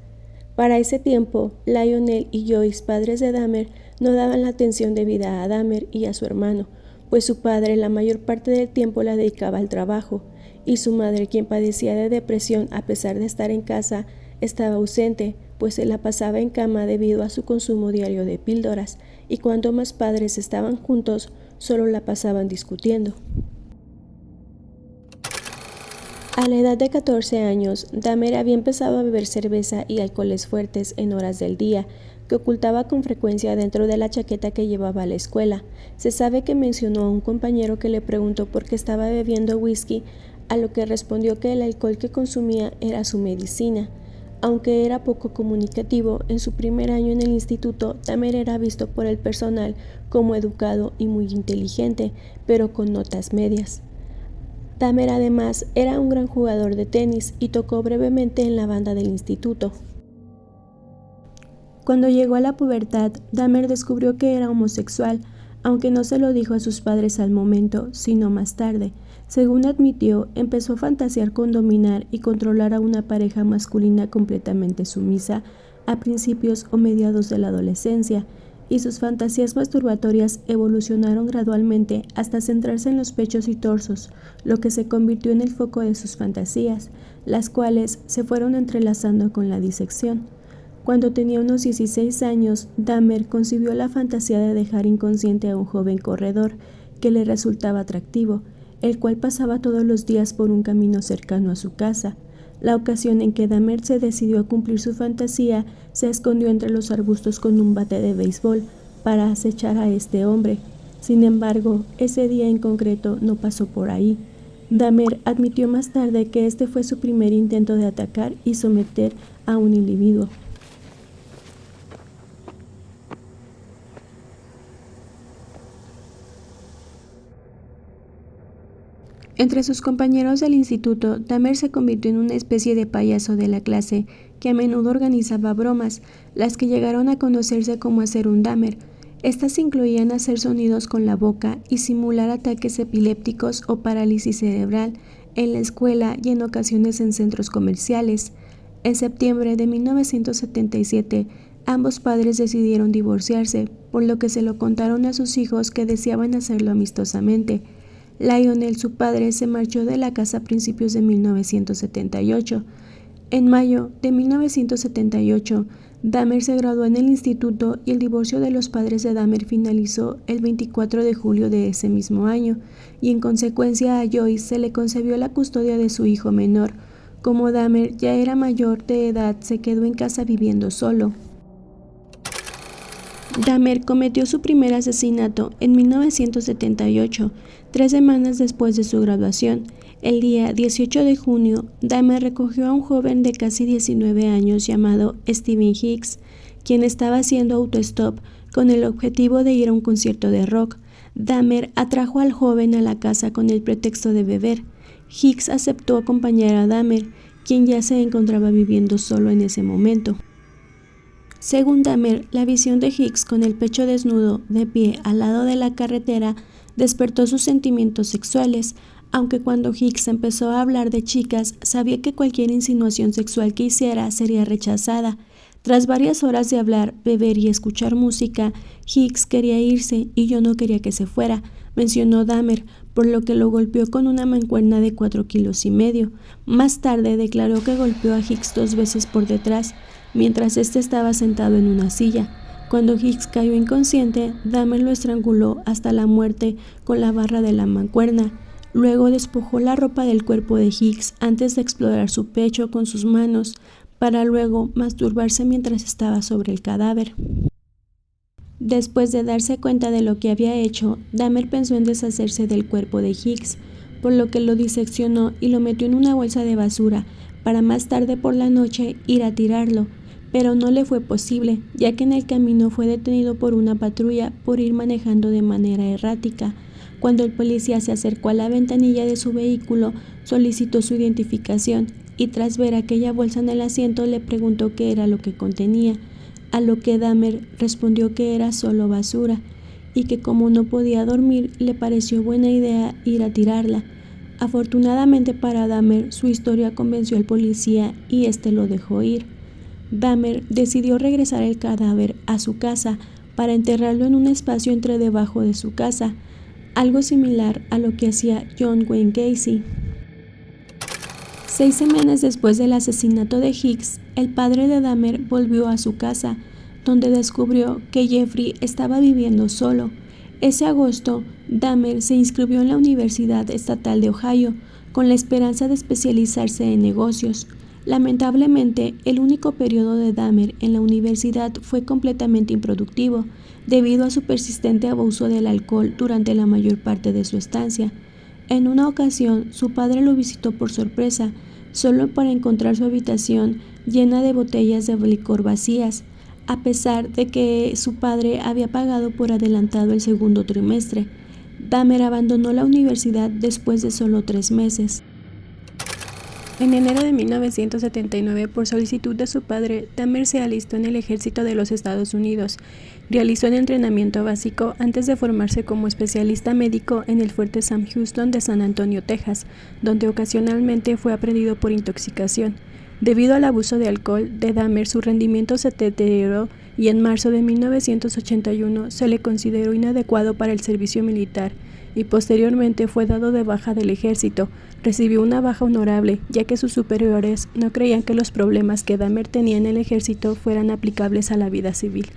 Para ese tiempo, Lionel y Joyce, padres de Dahmer, no daban la atención debida a Dahmer y a su hermano, pues su padre la mayor parte del tiempo la dedicaba al trabajo, y su madre, quien padecía de depresión a pesar de estar en casa, estaba ausente, pues se la pasaba en cama debido a su consumo diario de píldoras, y cuando más padres estaban juntos, solo la pasaban discutiendo. A la edad de 14 años, Dahmer había empezado a beber cerveza y alcoholes fuertes en horas del día, que ocultaba con frecuencia dentro de la chaqueta que llevaba a la escuela. Se sabe que mencionó a un compañero que le preguntó por qué estaba bebiendo whisky, a lo que respondió que el alcohol que consumía era su medicina. Aunque era poco comunicativo, en su primer año en el instituto, Dahmer era visto por el personal como educado y muy inteligente, pero con notas medias. Dahmer además era un gran jugador de tenis y tocó brevemente en la banda del instituto. Cuando llegó a la pubertad, Dahmer descubrió que era homosexual, aunque no se lo dijo a sus padres al momento, sino más tarde. Según admitió, empezó a fantasear con dominar y controlar a una pareja masculina completamente sumisa a principios o mediados de la adolescencia, y sus fantasías masturbatorias evolucionaron gradualmente hasta centrarse en los pechos y torsos, lo que se convirtió en el foco de sus fantasías, las cuales se fueron entrelazando con la disección. Cuando tenía unos 16 años, Dahmer concibió la fantasía de dejar inconsciente a un joven corredor que le resultaba atractivo, el cual pasaba todos los días por un camino cercano a su casa. La ocasión en que Dahmer se decidió a cumplir su fantasía, se escondió entre los arbustos con un bate de béisbol para acechar a este hombre. Sin embargo, ese día en concreto no pasó por ahí. Dahmer admitió más tarde que este fue su primer intento de atacar y someter a un individuo. Entre sus compañeros del instituto, Dahmer se convirtió en una especie de payaso de la clase, que a menudo organizaba bromas, las que llegaron a conocerse como hacer un Dahmer. Estas incluían hacer sonidos con la boca y simular ataques epilépticos o parálisis cerebral, en la escuela y en ocasiones en centros comerciales. En septiembre de 1977, ambos padres decidieron divorciarse, por lo que se lo contaron a sus hijos que deseaban hacerlo amistosamente. Lionel, su padre, se marchó de la casa a principios de 1978. En mayo de 1978, Dahmer se graduó en el instituto y el divorcio de los padres de Dahmer finalizó el 24 de julio de ese mismo año, y en consecuencia a Joyce se le concedió la custodia de su hijo menor. Como Dahmer ya era mayor de edad, se quedó en casa viviendo solo. Dahmer cometió su primer asesinato en 1978, 3 semanas después de su graduación. El día 18 de junio, Dahmer recogió a un joven de casi 19 años llamado Stephen Hicks, quien estaba haciendo autostop con el objetivo de ir a un concierto de rock. Dahmer atrajo al joven a la casa con el pretexto de beber. Hicks aceptó acompañar a Dahmer, quien ya se encontraba viviendo solo en ese momento. Según Dahmer, la visión de Hicks con el pecho desnudo, de pie al lado de la carretera, despertó sus sentimientos sexuales, aunque cuando Hicks empezó a hablar de chicas, sabía que cualquier insinuación sexual que hiciera sería rechazada. Tras varias horas de hablar, beber y escuchar música, Hicks quería irse y yo no quería que se fuera, mencionó Dahmer, por lo que lo golpeó con una mancuerna de 4,5 kilos. Más tarde declaró que golpeó a Hicks 2 veces por detrás, mientras este estaba sentado en una silla. Cuando Hicks cayó inconsciente, Dahmer lo estranguló hasta la muerte con la barra de la mancuerna. Luego despojó la ropa del cuerpo de Hicks antes de explorar su pecho con sus manos, para luego masturbarse mientras estaba sobre el cadáver. Después de darse cuenta de lo que había hecho, Dahmer pensó en deshacerse del cuerpo de Hicks, por lo que lo diseccionó y lo metió en una bolsa de basura, para más tarde por la noche ir a tirarlo, pero no le fue posible, ya que en el camino fue detenido por una patrulla por ir manejando de manera errática. Cuando el policía se acercó a la ventanilla de su vehículo, solicitó su identificación y tras ver aquella bolsa en el asiento le preguntó qué era lo que contenía, a lo que Dahmer respondió que era solo basura y que como no podía dormir le pareció buena idea ir a tirarla. Afortunadamente para Dahmer, su historia convenció al policía y este lo dejó ir. Dahmer decidió regresar el cadáver a su casa para enterrarlo en un espacio entre debajo de su casa, algo similar a lo que hacía John Wayne Gacy. 6 semanas después del asesinato de Hicks, el padre de Dahmer volvió a su casa, donde descubrió que Jeffrey estaba viviendo solo. Ese agosto, Dahmer se inscribió en la Universidad Estatal de Ohio, con la esperanza de especializarse en negocios. Lamentablemente, el único periodo de Dahmer en la universidad fue completamente improductivo, debido a su persistente abuso del alcohol durante la mayor parte de su estancia. En una ocasión, su padre lo visitó por sorpresa, solo para encontrar su habitación llena de botellas de licor vacías, a pesar de que su padre había pagado por adelantado el segundo trimestre. Dahmer abandonó la universidad después de solo 3 meses. En enero de 1979, por solicitud de su padre, Dahmer se alistó en el ejército de los Estados Unidos. Realizó el entrenamiento básico antes de formarse como especialista médico en el Fuerte Sam Houston de San Antonio, Texas, donde ocasionalmente fue aprendido por intoxicación. Debido al abuso de alcohol de Dahmer, su rendimiento se deterioró y en marzo de 1981 se le consideró inadecuado para el servicio militar y posteriormente fue dado de baja del ejército. Recibió una baja honorable, ya que sus superiores no creían que los problemas que Dahmer tenía en el ejército fueran aplicables a la vida civil.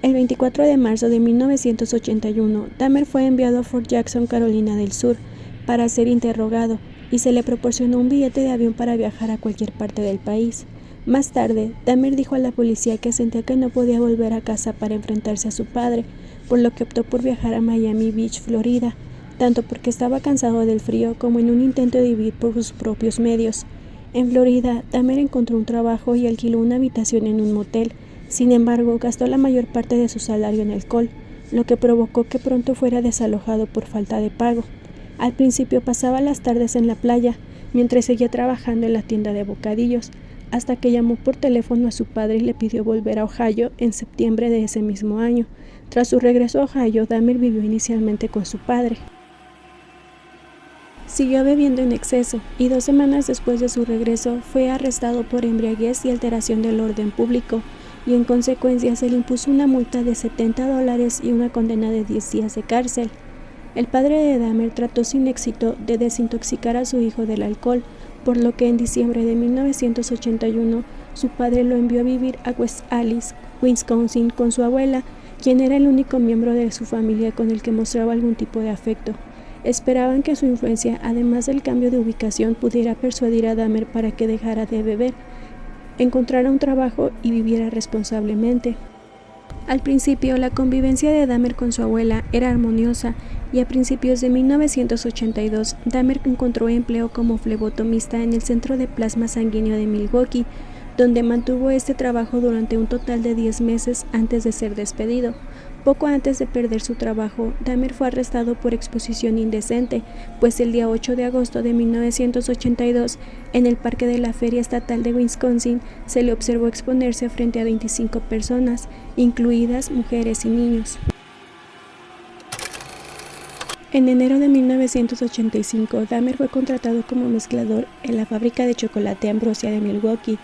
El 24 de marzo de 1981, Dahmer fue enviado a Fort Jackson, Carolina del Sur, para ser interrogado, y se le proporcionó un billete de avión para viajar a cualquier parte del país. Más tarde, Dahmer dijo a la policía que sentía que no podía volver a casa para enfrentarse a su padre, por lo que optó por viajar a Miami Beach, Florida, tanto porque estaba cansado del frío como en un intento de vivir por sus propios medios. En Florida, Dahmer encontró un trabajo y alquiló una habitación en un motel. Sin embargo, gastó la mayor parte de su salario en alcohol, lo que provocó que pronto fuera desalojado por falta de pago. Al principio pasaba las tardes en la playa, mientras seguía trabajando en la tienda de bocadillos, hasta que llamó por teléfono a su padre y le pidió volver a Ohio en septiembre de ese mismo año. Tras su regreso a Ohio, Dahmer vivió inicialmente con su padre. Siguió bebiendo en exceso y 2 semanas después de su regreso fue arrestado por embriaguez y alteración del orden público, y en consecuencia se le impuso una multa de $70 y una condena de 10 días de cárcel. El padre de Dahmer trató sin éxito de desintoxicar a su hijo del alcohol, por lo que en diciembre de 1981 su padre lo envió a vivir a West Allis, Wisconsin, con su abuela, quien era el único miembro de su familia con el que mostraba algún tipo de afecto. Esperaban que su influencia, además del cambio de ubicación, pudiera persuadir a Dahmer para que dejara de beber, encontrara un trabajo y viviera responsablemente. Al principio, la convivencia de Dahmer con su abuela era armoniosa, y a principios de 1982, Dahmer encontró empleo como flebotomista en el Centro de Plasma Sanguíneo de Milwaukee, donde mantuvo este trabajo durante un total de 10 meses antes de ser despedido. Poco antes de perder su trabajo, Dahmer fue arrestado por exposición indecente, pues el día 8 de agosto de 1982, en el parque de la Feria Estatal de Wisconsin, se le observó exponerse frente a 25 personas, incluidas mujeres y niños. En enero de 1985, Dahmer fue contratado como mezclador en la fábrica de chocolate Ambrosia de Milwaukee.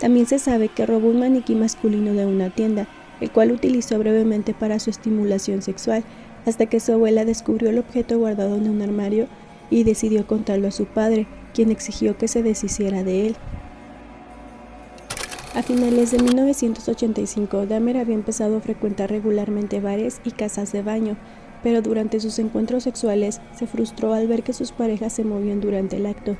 También se sabe que robó un maniquí masculino de una tienda, el cual utilizó brevemente para su estimulación sexual, hasta que su abuela descubrió el objeto guardado en un armario y decidió contarlo a su padre, quien exigió que se deshiciera de él. A finales de 1985, Dahmer había empezado a frecuentar regularmente bares y casas de baño, pero durante sus encuentros sexuales se frustró al ver que sus parejas se movían durante el acto.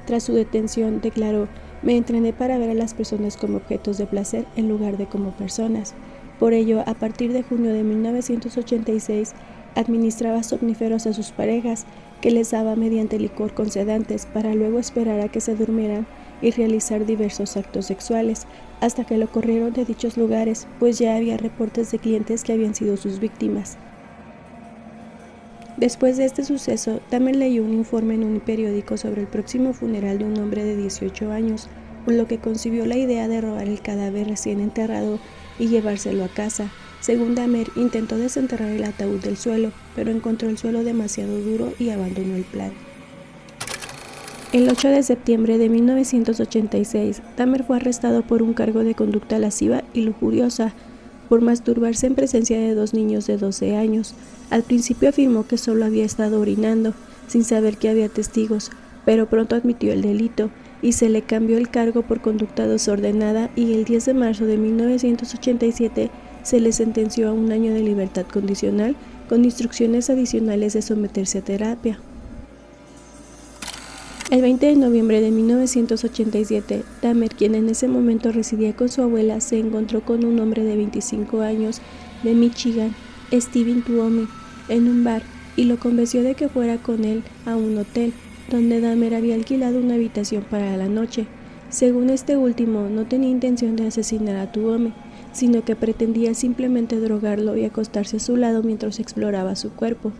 Tras su detención, declaró: "Me entrené para ver a las personas como objetos de placer en lugar de como personas". Por ello, a partir de junio de 1986, administraba somníferos a sus parejas, que les daba mediante licor con sedantes, para luego esperar a que se durmieran y realizar diversos actos sexuales, hasta que lo corrieron de dichos lugares, pues ya había reportes de clientes que habían sido sus víctimas. Después de este suceso, Dahmer leyó un informe en un periódico sobre el próximo funeral de un hombre de 18 años, por lo que concibió la idea de robar el cadáver recién enterrado y llevárselo a casa. Según Dahmer, intentó desenterrar el ataúd del suelo, pero encontró el suelo demasiado duro y abandonó el plan. El 8 de septiembre de 1986, Dahmer fue arrestado por un cargo de conducta lasciva y lujuriosa, por masturbarse en presencia de 2 niños de 12 años. Al principio afirmó que solo había estado orinando, sin saber que había testigos, pero pronto admitió el delito y se le cambió el cargo por conducta desordenada, y el 10 de marzo de 1987 se le sentenció a 1 año de libertad condicional con instrucciones adicionales de someterse a terapia. El 20 de noviembre de 1987, Dahmer, quien en ese momento residía con su abuela, se encontró con un hombre de 25 años de Michigan, Steven Tuomi, en un bar, y lo convenció de que fuera con él a un hotel, donde Dahmer había alquilado una habitación para la noche. Según este último, no tenía intención de asesinar a Tuomi, sino que pretendía simplemente drogarlo y acostarse a su lado mientras exploraba su cuerpo.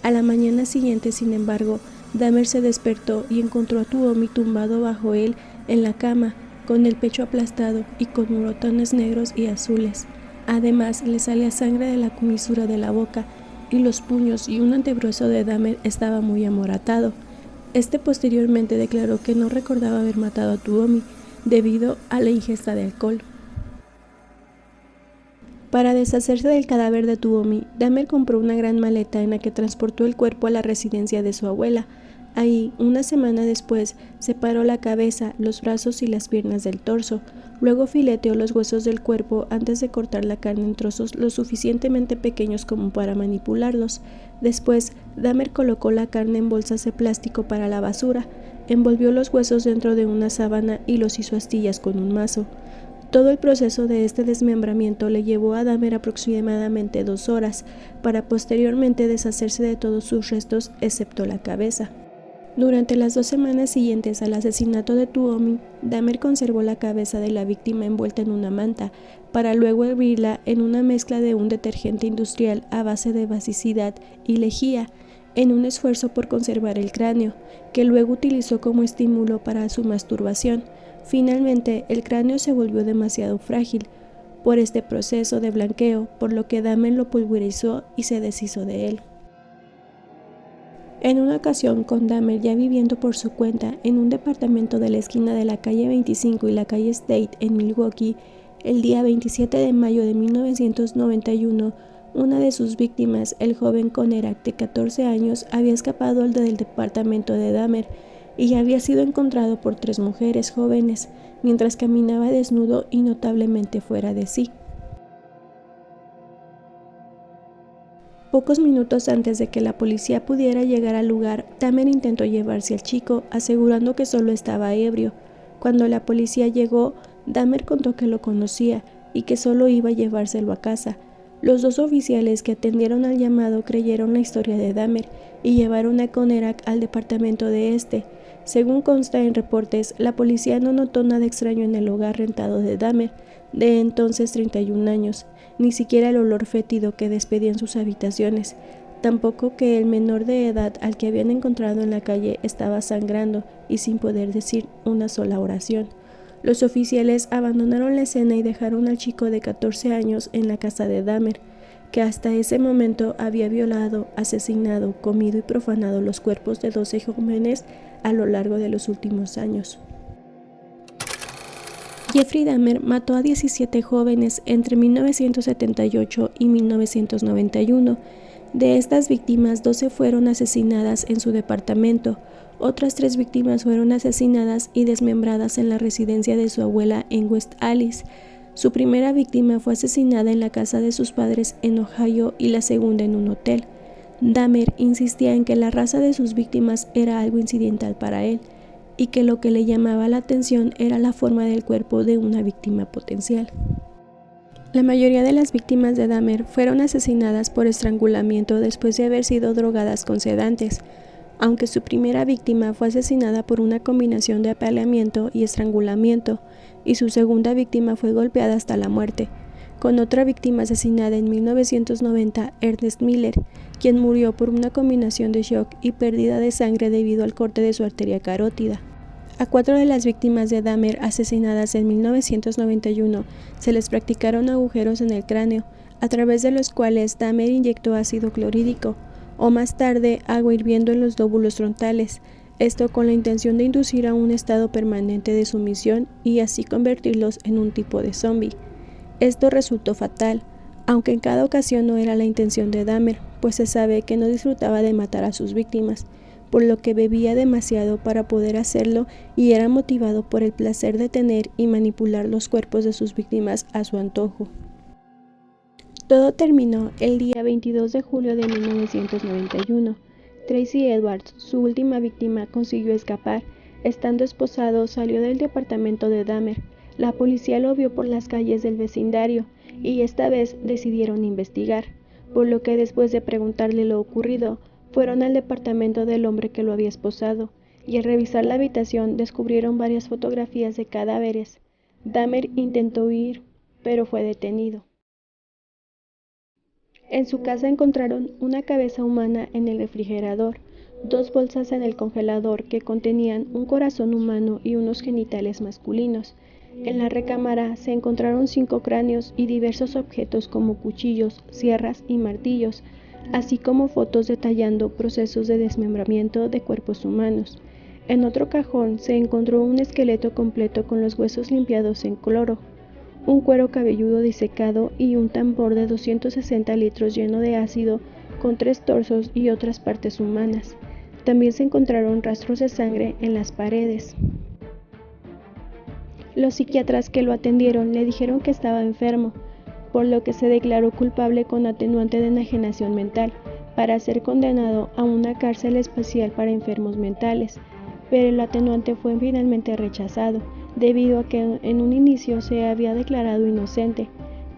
A la mañana siguiente, sin embargo, Dahmer se despertó y encontró a Tuomi tumbado bajo él en la cama, con el pecho aplastado y con moretones negros y azules. Además, le salía sangre de la comisura de la boca, y los puños y un antebrazo de Dahmer estaba muy amoratado. Este posteriormente declaró que no recordaba haber matado a Tuomi debido a la ingesta de alcohol. Para deshacerse del cadáver de Tuomi, Dahmer compró una gran maleta en la que transportó el cuerpo a la residencia de su abuela. Ahí, una semana después, separó la cabeza, los brazos y las piernas del torso. Luego fileteó los huesos del cuerpo antes de cortar la carne en trozos lo suficientemente pequeños como para manipularlos. Después, Dahmer colocó la carne en bolsas de plástico para la basura, envolvió los huesos dentro de una sábana y los hizo astillas con un mazo. Todo el proceso de este desmembramiento le llevó a Dahmer aproximadamente 2 horas, para posteriormente deshacerse de todos sus restos excepto la cabeza. Durante las 2 semanas siguientes al asesinato de Tuomi, Dahmer conservó la cabeza de la víctima envuelta en una manta, para luego hervirla en una mezcla de un detergente industrial a base de basicidad y lejía, en un esfuerzo por conservar el cráneo, que luego utilizó como estímulo para su masturbación. Finalmente, el cráneo se volvió demasiado frágil por este proceso de blanqueo, por lo que Dahmer lo pulverizó y se deshizo de él. En una ocasión, con Dahmer ya viviendo por su cuenta en un departamento de la esquina de la calle 25 y la calle State en Milwaukee, el día 27 de mayo de 1991, una de sus víctimas, el joven Conerak de 14 años, había escapado del departamento de Dahmer y había sido encontrado por 3 mujeres jóvenes mientras caminaba desnudo y notablemente fuera de sí. Pocos minutos antes de que la policía pudiera llegar al lugar, Dahmer intentó llevarse al chico, asegurando que solo estaba ebrio. Cuando la policía llegó, Dahmer contó que lo conocía y que solo iba a llevárselo a casa. Los 2 oficiales que atendieron al llamado creyeron la historia de Dahmer y llevaron a Conerak al departamento de este. Según consta en reportes, la policía no notó nada extraño en el hogar rentado de Dahmer, de entonces 31 años, ni siquiera el olor fétido que despedía en sus habitaciones, tampoco que el menor de edad al que habían encontrado en la calle estaba sangrando y sin poder decir una sola oración. Los oficiales abandonaron la escena y dejaron al chico de 14 años en la casa de Dahmer, que hasta ese momento había violado, asesinado, comido y profanado los cuerpos de 12 jóvenes a lo largo de los últimos años. Jeffrey Dahmer mató a 17 jóvenes entre 1978 y 1991. De estas víctimas, 12 fueron asesinadas en su departamento. Otras 3 víctimas fueron asesinadas y desmembradas en la residencia de su abuela en West Allis. Su primera víctima fue asesinada en la casa de sus padres en Ohio y la segunda en un hotel. Dahmer insistía en que la raza de sus víctimas era algo incidental para él y que lo que le llamaba la atención era la forma del cuerpo de una víctima potencial. La mayoría de las víctimas de Dahmer fueron asesinadas por estrangulamiento después de haber sido drogadas con sedantes, aunque su primera víctima fue asesinada por una combinación de apaleamiento y estrangulamiento, y su segunda víctima fue golpeada hasta la muerte, con otra víctima asesinada en 1990, Ernest Miller, quien murió por una combinación de shock y pérdida de sangre debido al corte de su arteria carótida. A 4 de las víctimas de Dahmer asesinadas en 1991 se les practicaron agujeros en el cráneo, a través de los cuales Dahmer inyectó ácido clorhídrico, o más tarde agua hirviendo en los lóbulos frontales, esto con la intención de inducir a un estado permanente de sumisión y así convertirlos en un tipo de zombie. Esto resultó fatal, aunque en cada ocasión no era la intención de Dahmer, pues se sabe que no disfrutaba de matar a sus víctimas, por lo que bebía demasiado para poder hacerlo y era motivado por el placer de tener y manipular los cuerpos de sus víctimas a su antojo. Todo terminó el día 22 de julio de 1991. Tracy Edwards, su última víctima, consiguió escapar. Estando esposado, salió del departamento de Dahmer. La policía lo vio por las calles del vecindario y esta vez decidieron investigar, por lo que después de preguntarle lo ocurrido, fueron al departamento del hombre que lo había esposado y al revisar la habitación descubrieron varias fotografías de cadáveres. Dahmer intentó huir, pero fue detenido. En su casa encontraron una cabeza humana en el refrigerador, 2 bolsas en el congelador que contenían un corazón humano y unos genitales masculinos. En la recámara se encontraron 5 cráneos y diversos objetos como cuchillos, sierras y martillos, así como fotos detallando procesos de desmembramiento de cuerpos humanos. En otro cajón se encontró un esqueleto completo con los huesos limpiados en cloro, un cuero cabelludo disecado y un tambor de 260 litros lleno de ácido con 3 torsos y otras partes humanas. También se encontraron rastros de sangre en las paredes. Los psiquiatras que lo atendieron le dijeron que estaba enfermo, por lo que se declaró culpable con atenuante de enajenación mental para ser condenado a una cárcel especial para enfermos mentales, pero el atenuante fue finalmente rechazado, debido a que en un inicio se había declarado inocente,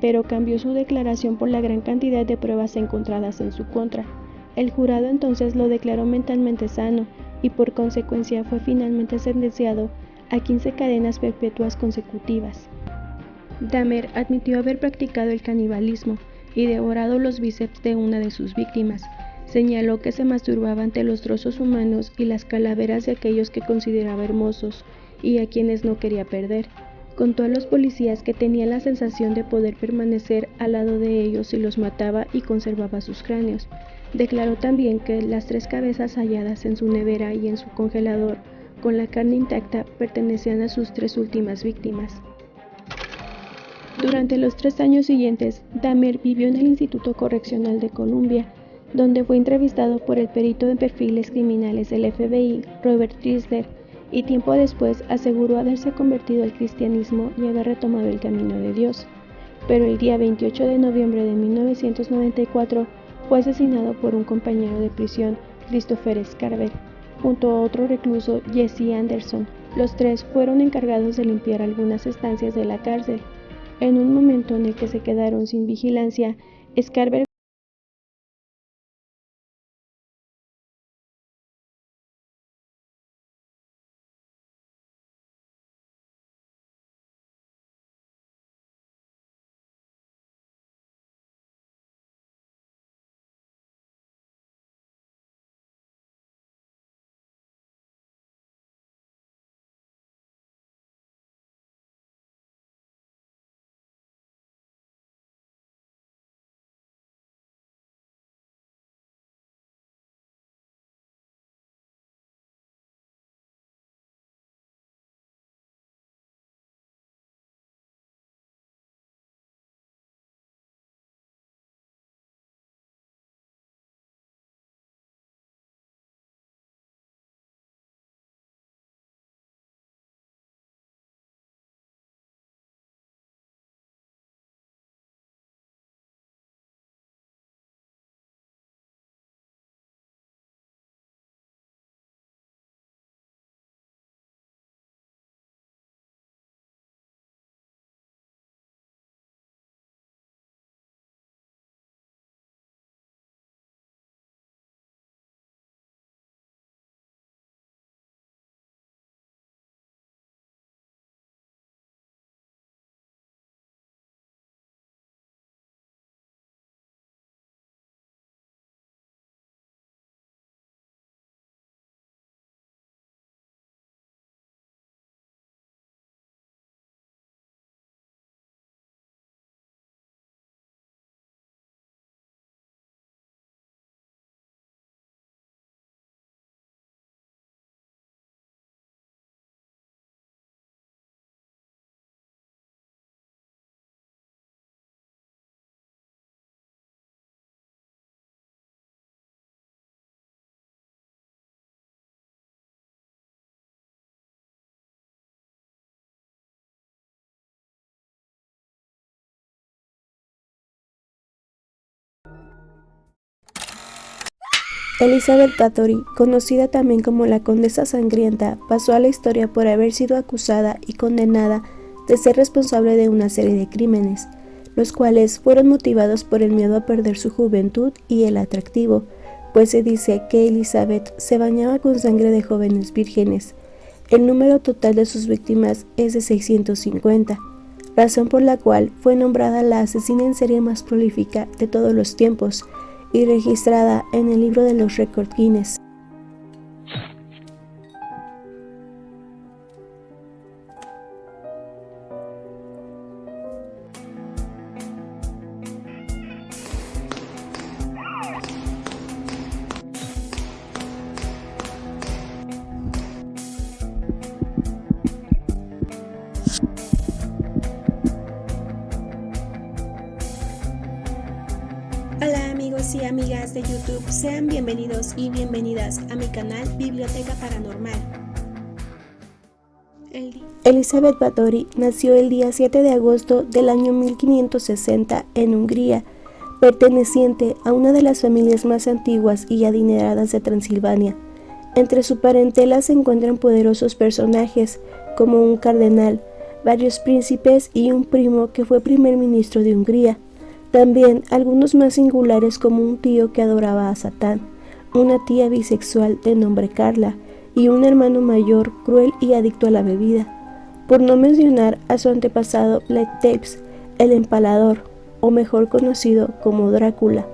pero cambió su declaración por la gran cantidad de pruebas encontradas en su contra. El jurado entonces lo declaró mentalmente sano y por consecuencia fue finalmente sentenciado a 15 cadenas perpetuas consecutivas. Dahmer admitió haber practicado el canibalismo y devorado los bíceps de una de sus víctimas. Señaló que se masturbaba ante los trozos humanos y las calaveras de aquellos que consideraba hermosos y a quienes no quería perder. Contó a los policías que tenía la sensación de poder permanecer al lado de ellos si los mataba y conservaba sus cráneos. Declaró también que las 3 cabezas halladas en su nevera y en su congelador, con la carne intacta, pertenecían a sus 3 últimas víctimas. Durante los 3 años siguientes, Dahmer vivió en el Instituto Correccional de Columbia, donde fue entrevistado por el perito en perfiles criminales del FBI, Robert Drisler, y tiempo después aseguró haberse convertido al cristianismo y haber retomado el camino de Dios. Pero el día 28 de noviembre de 1994 fue asesinado por un compañero de prisión, Christopher Scarver, junto a otro recluso, Jesse Anderson. Los 3 fueron encargados de limpiar algunas estancias de la cárcel. En un momento en el que se quedaron sin vigilancia, Scarver Elizabeth Bathory, conocida también como la Condesa Sangrienta, pasó a la historia por haber sido acusada y condenada de ser responsable de una serie de crímenes, los cuales fueron motivados por el miedo a perder su juventud y el atractivo, pues se dice que Elizabeth se bañaba con sangre de jóvenes vírgenes. El número total de sus víctimas es de 650, razón por la cual fue nombrada la asesina en serie más prolífica de todos los tiempos, y registrada en el libro de los récords Guinness. Hola amigos y amigas de YouTube, sean bienvenidos y bienvenidas a mi canal Biblioteca Paranormal. Elizabeth Bathory nació el día 7 de agosto del año 1560 en Hungría, perteneciente a una de las familias más antiguas y adineradas de Transilvania. Entre su parentela se encuentran poderosos personajes como un cardenal, varios príncipes y un primo que fue primer ministro de Hungría. También algunos más singulares como un tío que adoraba a Satán, una tía bisexual de nombre Carla y un hermano mayor cruel y adicto a la bebida, por no mencionar a su antepasado Black Tapes, el empalador, o mejor conocido como Drácula.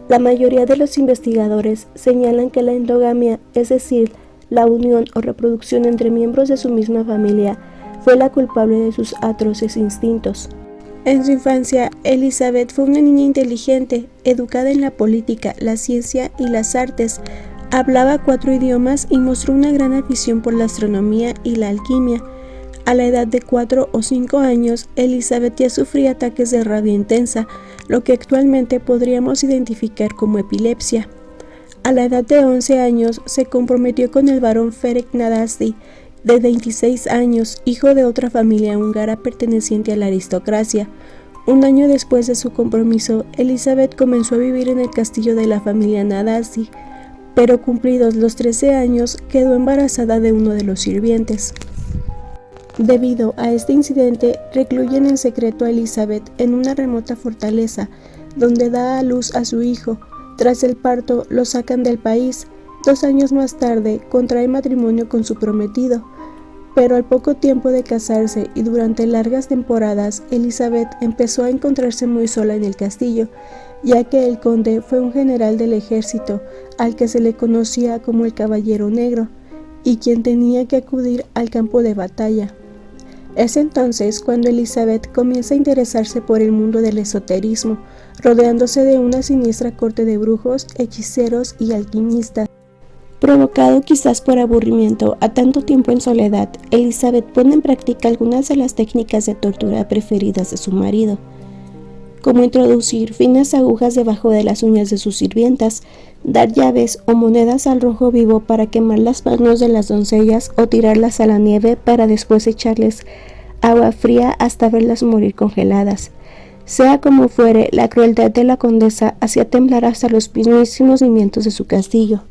La mayoría de los investigadores señalan que la endogamia, es decir, la unión o reproducción entre miembros de su misma familia, fue la culpable de sus atroces instintos. En su infancia, Elizabeth fue una niña inteligente, educada en la política, la ciencia y las artes. Hablaba 4 idiomas y mostró una gran afición por la astronomía y la alquimia. A la edad de 4 o 5 años, Elizabeth ya sufría ataques de rabia intensa, lo que actualmente podríamos identificar como epilepsia. A la edad de 11 años, se comprometió con el barón Ferenc Nadasdy, de 26 años, hijo de otra familia húngara perteneciente a la aristocracia. Un año después de su compromiso, Elizabeth comenzó a vivir en el castillo de la familia Nadasdy, pero cumplidos los 13 años, quedó embarazada de uno de los sirvientes. Debido a este incidente, recluyen en secreto a Elizabeth en una remota fortaleza, donde da a luz a su hijo. Tras el parto, lo sacan del país. 2 años más tarde, contrae matrimonio con su prometido. Pero al poco tiempo de casarse y durante largas temporadas, Elizabeth empezó a encontrarse muy sola en el castillo, ya que el conde fue un general del ejército, al que se le conocía como el Caballero Negro, y quien tenía que acudir al campo de batalla. Es entonces cuando Elizabeth comienza a interesarse por el mundo del esoterismo, rodeándose de una siniestra corte de brujos, hechiceros y alquimistas. Provocado quizás por aburrimiento a tanto tiempo en soledad, Elizabeth pone en práctica algunas de las técnicas de tortura preferidas de su marido, como introducir finas agujas debajo de las uñas de sus sirvientas, dar llaves o monedas al rojo vivo para quemar las manos de las doncellas o tirarlas a la nieve para después echarles agua fría hasta verlas morir congeladas. Sea como fuere, la crueldad de la condesa hacía temblar hasta los mismísimos cimientos de su castillo.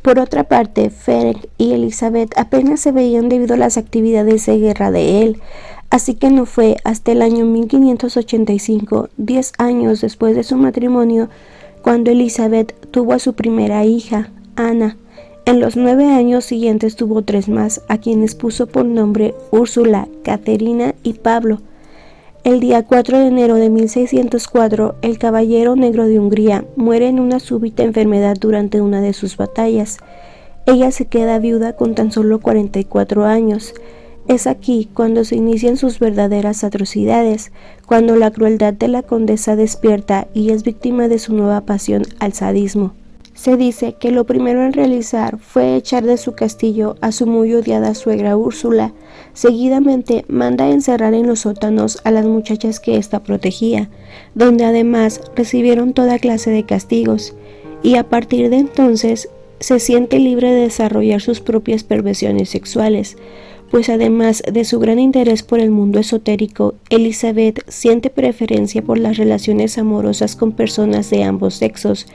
Por otra parte, Ferenc y Elizabeth apenas se veían debido a las actividades de guerra de él, así que no fue hasta el año 1585, 10 años después de su matrimonio, cuando Elizabeth tuvo a su primera hija, Ana. En los 9 años siguientes tuvo 3 más, a quienes puso por nombre Úrsula, Caterina y Pablo. El día 4 de enero de 1604, el Caballero Negro de Hungría muere en una súbita enfermedad durante una de sus batallas. Ella se queda viuda con tan solo 44 años. Es aquí cuando se inician sus verdaderas atrocidades, cuando la crueldad de la condesa despierta y es víctima de su nueva pasión al sadismo. Se dice que lo primero en realizar fue echar de su castillo a su muy odiada suegra Úrsula. Seguidamente manda encerrar en los sótanos a las muchachas que ésta protegía, donde además recibieron toda clase de castigos, y a partir de entonces se siente libre de desarrollar sus propias perversiones sexuales, pues además de su gran interés por el mundo esotérico, Elizabeth siente preferencia por las relaciones amorosas con personas de ambos sexos,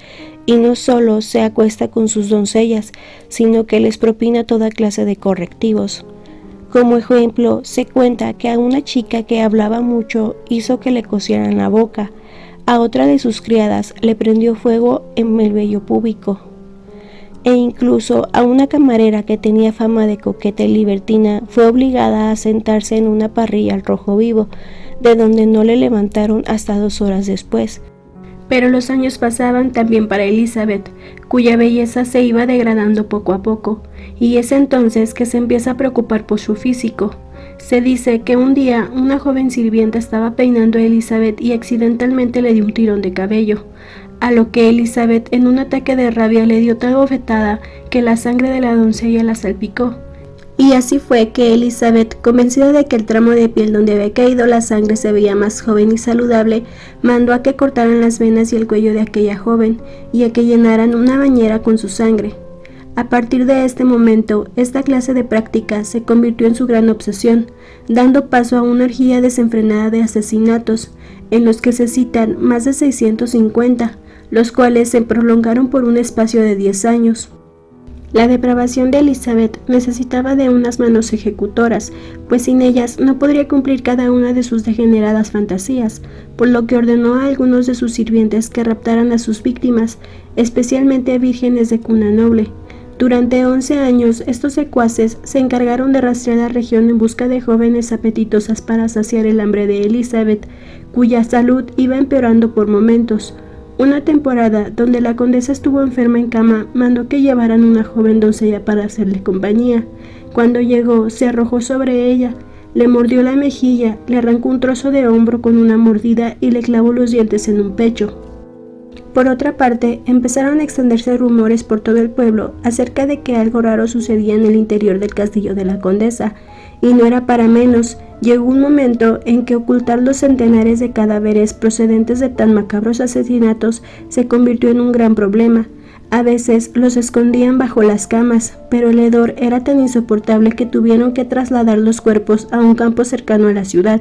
y no solo se acuesta con sus doncellas, sino que les propina toda clase de correctivos. Como ejemplo, se cuenta que a una chica que hablaba mucho hizo que le cosieran la boca, a otra de sus criadas le prendió fuego en el vello púbico, e incluso a una camarera que tenía fama de coqueta y libertina fue obligada a sentarse en una parrilla al rojo vivo, de donde no le levantaron hasta 2 horas después. Pero los años pasaban también para Elizabeth, cuya belleza se iba degradando poco a poco, y es entonces que se empieza a preocupar por su físico. Se dice que un día una joven sirvienta estaba peinando a Elizabeth y accidentalmente le dio un tirón de cabello, a lo que Elizabeth en un ataque de rabia le dio tal bofetada que la sangre de la doncella la salpicó. Y así fue que Elizabeth, convencida de que el tramo de piel donde había caído la sangre se veía más joven y saludable, mandó a que cortaran las venas y el cuello de aquella joven y a que llenaran una bañera con su sangre. A partir de este momento, esta clase de práctica se convirtió en su gran obsesión, dando paso a una orgía desenfrenada de asesinatos, en los que se citan más de 650, los cuales se prolongaron por un espacio de 10 años. La depravación de Elizabeth necesitaba de unas manos ejecutoras, pues sin ellas no podría cumplir cada una de sus degeneradas fantasías, por lo que ordenó a algunos de sus sirvientes que raptaran a sus víctimas, especialmente a vírgenes de cuna noble. Durante 11 años, estos secuaces se encargaron de rastrear la región en busca de jóvenes apetitosas para saciar el hambre de Elizabeth, cuya salud iba empeorando por momentos. Una temporada, donde la condesa estuvo enferma en cama, mandó que llevaran una joven doncella para hacerle compañía. Cuando llegó, se arrojó sobre ella, le mordió la mejilla, le arrancó un trozo de hombro con una mordida y le clavó los dientes en un pecho. Por otra parte, empezaron a extenderse rumores por todo el pueblo acerca de que algo raro sucedía en el interior del castillo de la condesa, y no era para menos. Llegó un momento en que ocultar los centenares de cadáveres procedentes de tan macabros asesinatos se convirtió en un gran problema. A veces los escondían bajo las camas, pero el hedor era tan insoportable que tuvieron que trasladar los cuerpos a un campo cercano a la ciudad.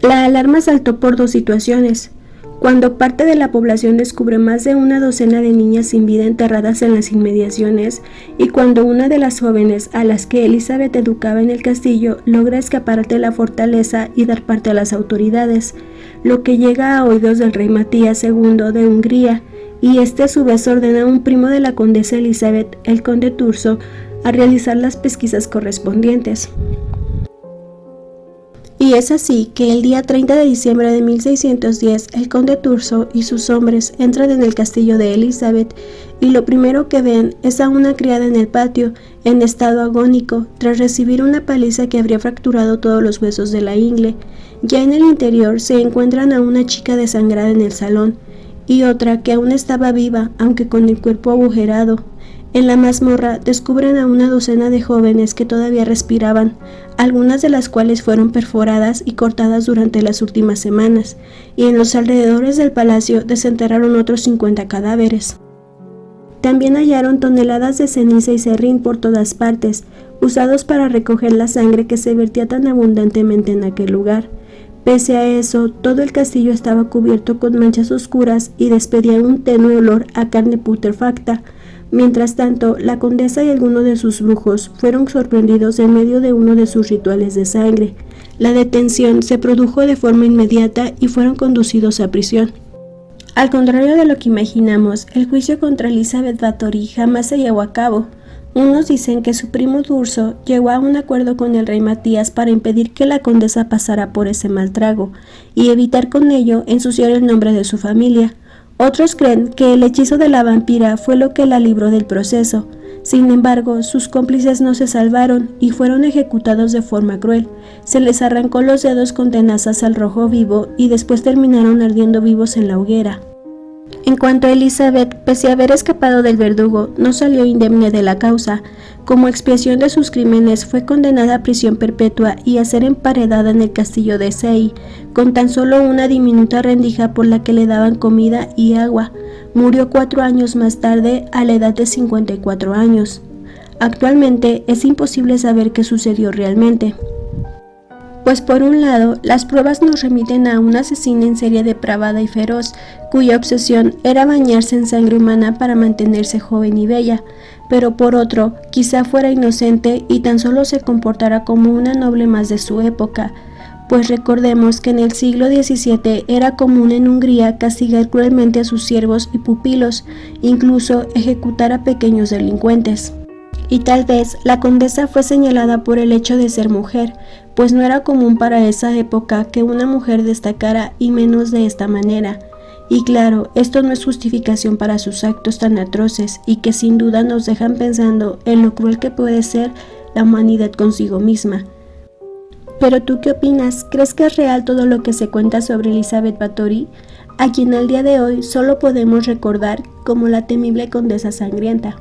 La alarma saltó por dos situaciones. Cuando parte de la población descubre más de una docena de niñas sin vida enterradas en las inmediaciones, y cuando una de las jóvenes a las que Elizabeth educaba en el castillo logra escapar de la fortaleza y dar parte a las autoridades, lo que llega a oídos del rey Matías II de Hungría, y este a su vez ordena a un primo de la condesa Elizabeth, el conde Thurzo, a realizar las pesquisas correspondientes. Y es así que el día 30 de diciembre de 1610 el conde Thurzo y sus hombres entran en el castillo de Elizabeth, y lo primero que ven es a una criada en el patio, en estado agónico, tras recibir una paliza que habría fracturado todos los huesos de la ingle. Ya en el interior se encuentran a una chica desangrada en el salón, y otra que aún estaba viva, aunque con el cuerpo agujerado. En la mazmorra descubren a una docena de jóvenes que todavía respiraban, algunas de las cuales fueron perforadas y cortadas durante las últimas semanas, y en los alrededores del palacio desenterraron otros 50 cadáveres. También hallaron toneladas de ceniza y serrín por todas partes, usados para recoger la sangre que se vertía tan abundantemente en aquel lugar. Pese a eso, todo el castillo estaba cubierto con manchas oscuras y despedía un tenue olor a carne putrefacta. Mientras tanto, la condesa y algunos de sus brujos fueron sorprendidos en medio de uno de sus rituales de sangre. La detención se produjo de forma inmediata y fueron conducidos a prisión. Al contrario de lo que imaginamos, el juicio contra Elizabeth Bathory jamás se llevó a cabo. Unos dicen que su primo Thurzo llegó a un acuerdo con el rey Matías para impedir que la condesa pasara por ese mal trago y evitar con ello ensuciar el nombre de su familia. Otros creen que el hechizo de la vampira fue lo que la libró del proceso. Sin embargo, sus cómplices no se salvaron y fueron ejecutados de forma cruel. Se les arrancó los dedos con tenazas al rojo vivo y después terminaron ardiendo vivos en la hoguera. En cuanto a Elizabeth, pese a haber escapado del verdugo, no salió indemne de la causa. Como expiación de sus crímenes, fue condenada a prisión perpetua y a ser emparedada en el castillo de Sei, con tan solo una diminuta rendija por la que le daban comida y agua. Murió 4 años más tarde, a la edad de 54 años. Actualmente es imposible saber qué sucedió realmente. Pues por un lado, las pruebas nos remiten a una asesina en serie depravada y feroz, cuya obsesión era bañarse en sangre humana para mantenerse joven y bella, pero por otro, quizá fuera inocente y tan solo se comportara como una noble más de su época, pues recordemos que en el siglo XVII era común en Hungría castigar cruelmente a sus siervos y pupilos, incluso ejecutar a pequeños delincuentes. Y tal vez la condesa fue señalada por el hecho de ser mujer, pues no era común para esa época que una mujer destacara y menos de esta manera. Y claro, esto no es justificación para sus actos tan atroces y que sin duda nos dejan pensando en lo cruel que puede ser la humanidad consigo misma. Pero ¿tú qué opinas? ¿Crees que es real todo lo que se cuenta sobre Elizabeth Bathory, a quien al día de hoy solo podemos recordar como la temible condesa sangrienta?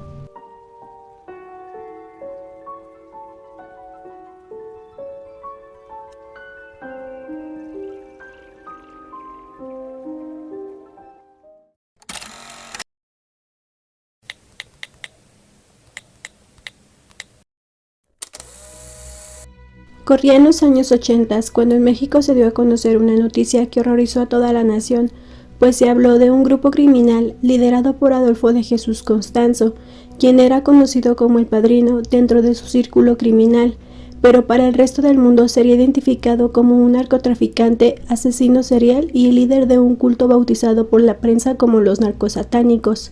Corrían los años 80 cuando en México se dio a conocer una noticia que horrorizó a toda la nación, pues se habló de un grupo criminal liderado por Adolfo de Jesús Constanzo, quien era conocido como el Padrino dentro de su círculo criminal, pero para el resto del mundo sería identificado como un narcotraficante, asesino serial y el líder de un culto bautizado por la prensa como los narcosatánicos.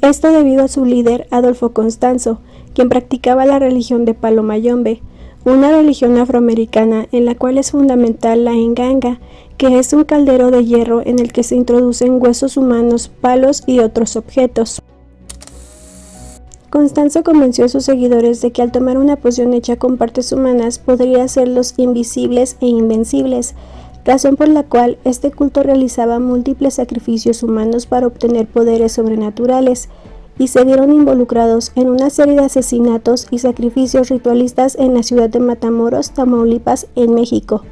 Esto debido a su líder Adolfo Constanzo, quien practicaba la religión de Palo Mayombe, una religión afroamericana en la cual es fundamental la enganga, que es un caldero de hierro en el que se introducen huesos humanos, palos y otros objetos. Constanzo convenció a sus seguidores de que al tomar una poción hecha con partes humanas podría hacerlos invisibles e invencibles, razón por la cual este culto realizaba múltiples sacrificios humanos para obtener poderes sobrenaturales, y se vieron involucrados en una serie de asesinatos y sacrificios ritualistas en la ciudad de Matamoros, Tamaulipas, en México.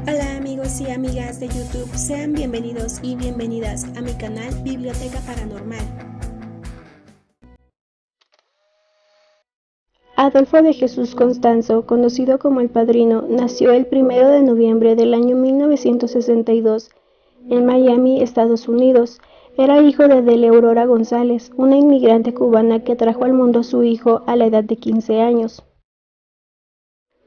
Hola amigos y amigas de YouTube, sean bienvenidos y bienvenidas a mi canal Biblioteca Paranormal. Adolfo de Jesús Constanzo, conocido como el Padrino, nació el 1 de noviembre del año 1962 en Miami, Estados Unidos. Era hijo de Delia Aurora González, una inmigrante cubana que trajo al mundo a su hijo a la edad de 15 años.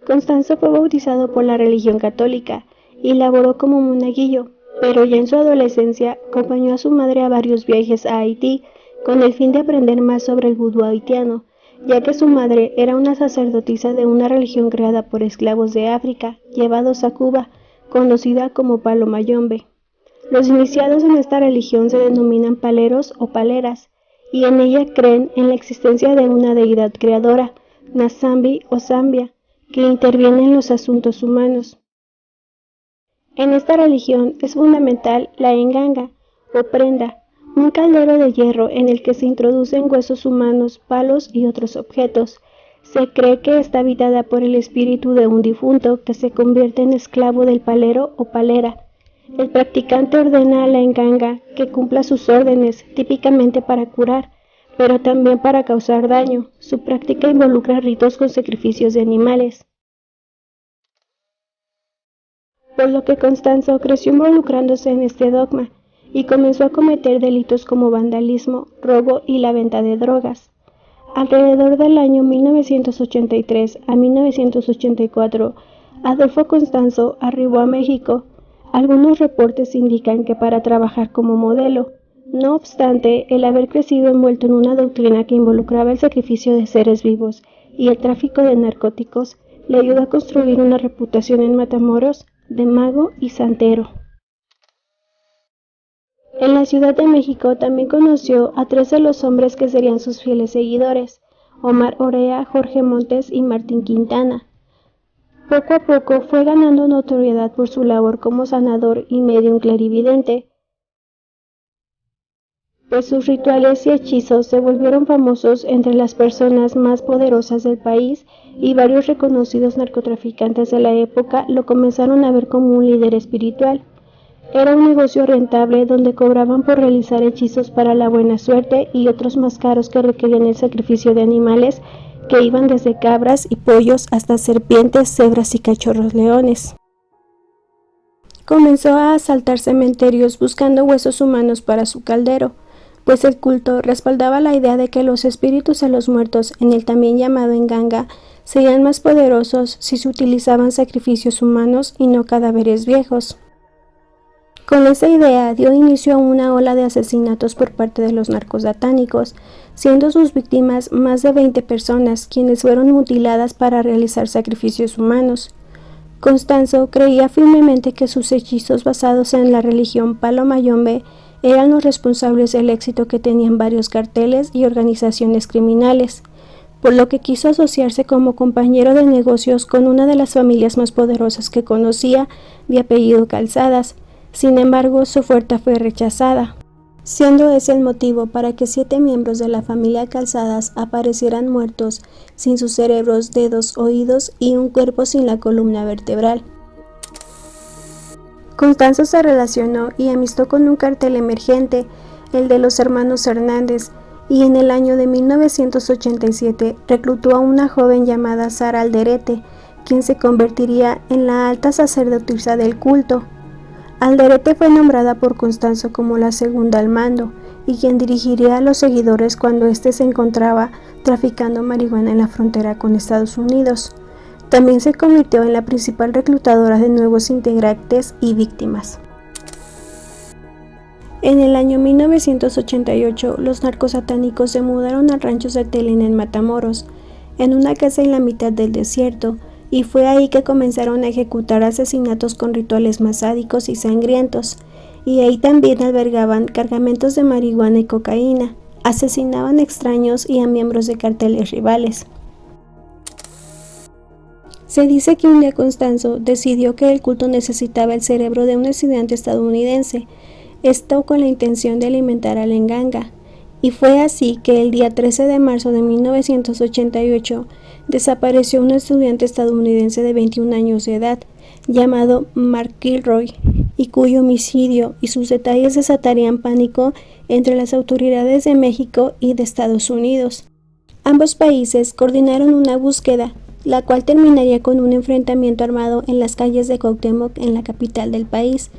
Constanzo fue bautizado por la religión católica y laboró como monaguillo, pero ya en su adolescencia acompañó a su madre a varios viajes a Haití con el fin de aprender más sobre el vudú haitiano, ya que su madre era una sacerdotisa de una religión creada por esclavos de África, llevados a Cuba, conocida como Palo Mayombe. Los iniciados en esta religión se denominan paleros o paleras, y en ella creen en la existencia de una deidad creadora, Nasambi o Zambia, que interviene en los asuntos humanos. En esta religión es fundamental la enganga o prenda, un caldero de hierro en el que se introducen huesos humanos, palos y otros objetos. Se cree que está habitada por el espíritu de un difunto que se convierte en esclavo del palero o palera. El practicante ordena a la enganga que cumpla sus órdenes, típicamente para curar, pero también para causar daño. Su práctica involucra ritos con sacrificios de animales. Por lo que Constanzo creció involucrándose en este dogma y comenzó a cometer delitos como vandalismo, robo y la venta de drogas. Alrededor del año 1983 a 1984, Adolfo Constanzo arribó a México. Algunos reportes indican que para trabajar como modelo. No obstante, el haber crecido envuelto en una doctrina que involucraba el sacrificio de seres vivos y el tráfico de narcóticos le ayudó a construir una reputación en Matamoros de mago y santero. En la Ciudad de México también conoció a 3 de los hombres que serían sus fieles seguidores: Omar Orea, Jorge Montes y Martín Quintana. Poco a poco fue ganando notoriedad por su labor como sanador y medium clarividente, pues sus rituales y hechizos se volvieron famosos entre las personas más poderosas del país, y varios reconocidos narcotraficantes de la época lo comenzaron a ver como un líder espiritual. Era un negocio rentable donde cobraban por realizar hechizos para la buena suerte y otros más caros que requerían el sacrificio de animales que iban desde cabras y pollos hasta serpientes, cebras y cachorros leones. Comenzó a asaltar cementerios buscando huesos humanos para su caldero, pues el culto respaldaba la idea de que los espíritus de los muertos, en el también llamado enganga, serían más poderosos si se utilizaban sacrificios humanos y no cadáveres viejos. Con esa idea dio inicio a una ola de asesinatos por parte de los narcos satánicos, siendo sus víctimas más de 20 personas, quienes fueron mutiladas para realizar sacrificios humanos. Constanzo creía firmemente que sus hechizos basados en la religión Palo Mayombe eran los responsables del éxito que tenían varios carteles y organizaciones criminales, por lo que quiso asociarse como compañero de negocios con una de las familias más poderosas que conocía, de apellido Calzadas. Sin embargo, su oferta fue rechazada, siendo ese el motivo para que 7 miembros de la familia Calzadas aparecieran muertos, sin sus cerebros, dedos, oídos y un cuerpo sin la columna vertebral. Constanzo se relacionó y amistó con un cartel emergente, el de los hermanos Hernández, y en el año de 1987 reclutó a una joven llamada Sara Alderete, quien se convertiría en la alta sacerdotisa del culto. Alderete fue nombrada por Constanzo como la segunda al mando, y quien dirigiría a los seguidores cuando éste se encontraba traficando marihuana en la frontera con Estados Unidos. También se convirtió en la principal reclutadora de nuevos integrantes y víctimas. En el año 1988, los narcosatánicos se mudaron al rancho Satelena en Matamoros, en una casa en la mitad del desierto, y fue ahí que comenzaron a ejecutar asesinatos con rituales más sádicos y sangrientos, y ahí también albergaban cargamentos de marihuana y cocaína, asesinaban extraños y a miembros de carteles rivales. Se dice que un día Constanzo decidió que el culto necesitaba el cerebro de un estudiante estadounidense, esto con la intención de alimentar a la enganga, y fue así que el día 13 de marzo de 1988 desapareció un estudiante estadounidense de 21 años de edad, llamado Mark Kilroy, y cuyo homicidio y sus detalles desatarían pánico entre las autoridades de México y de Estados Unidos. Ambos países coordinaron una búsqueda, la cual terminaría con un enfrentamiento armado en las calles de Cuauhtémoc, en la capital del país.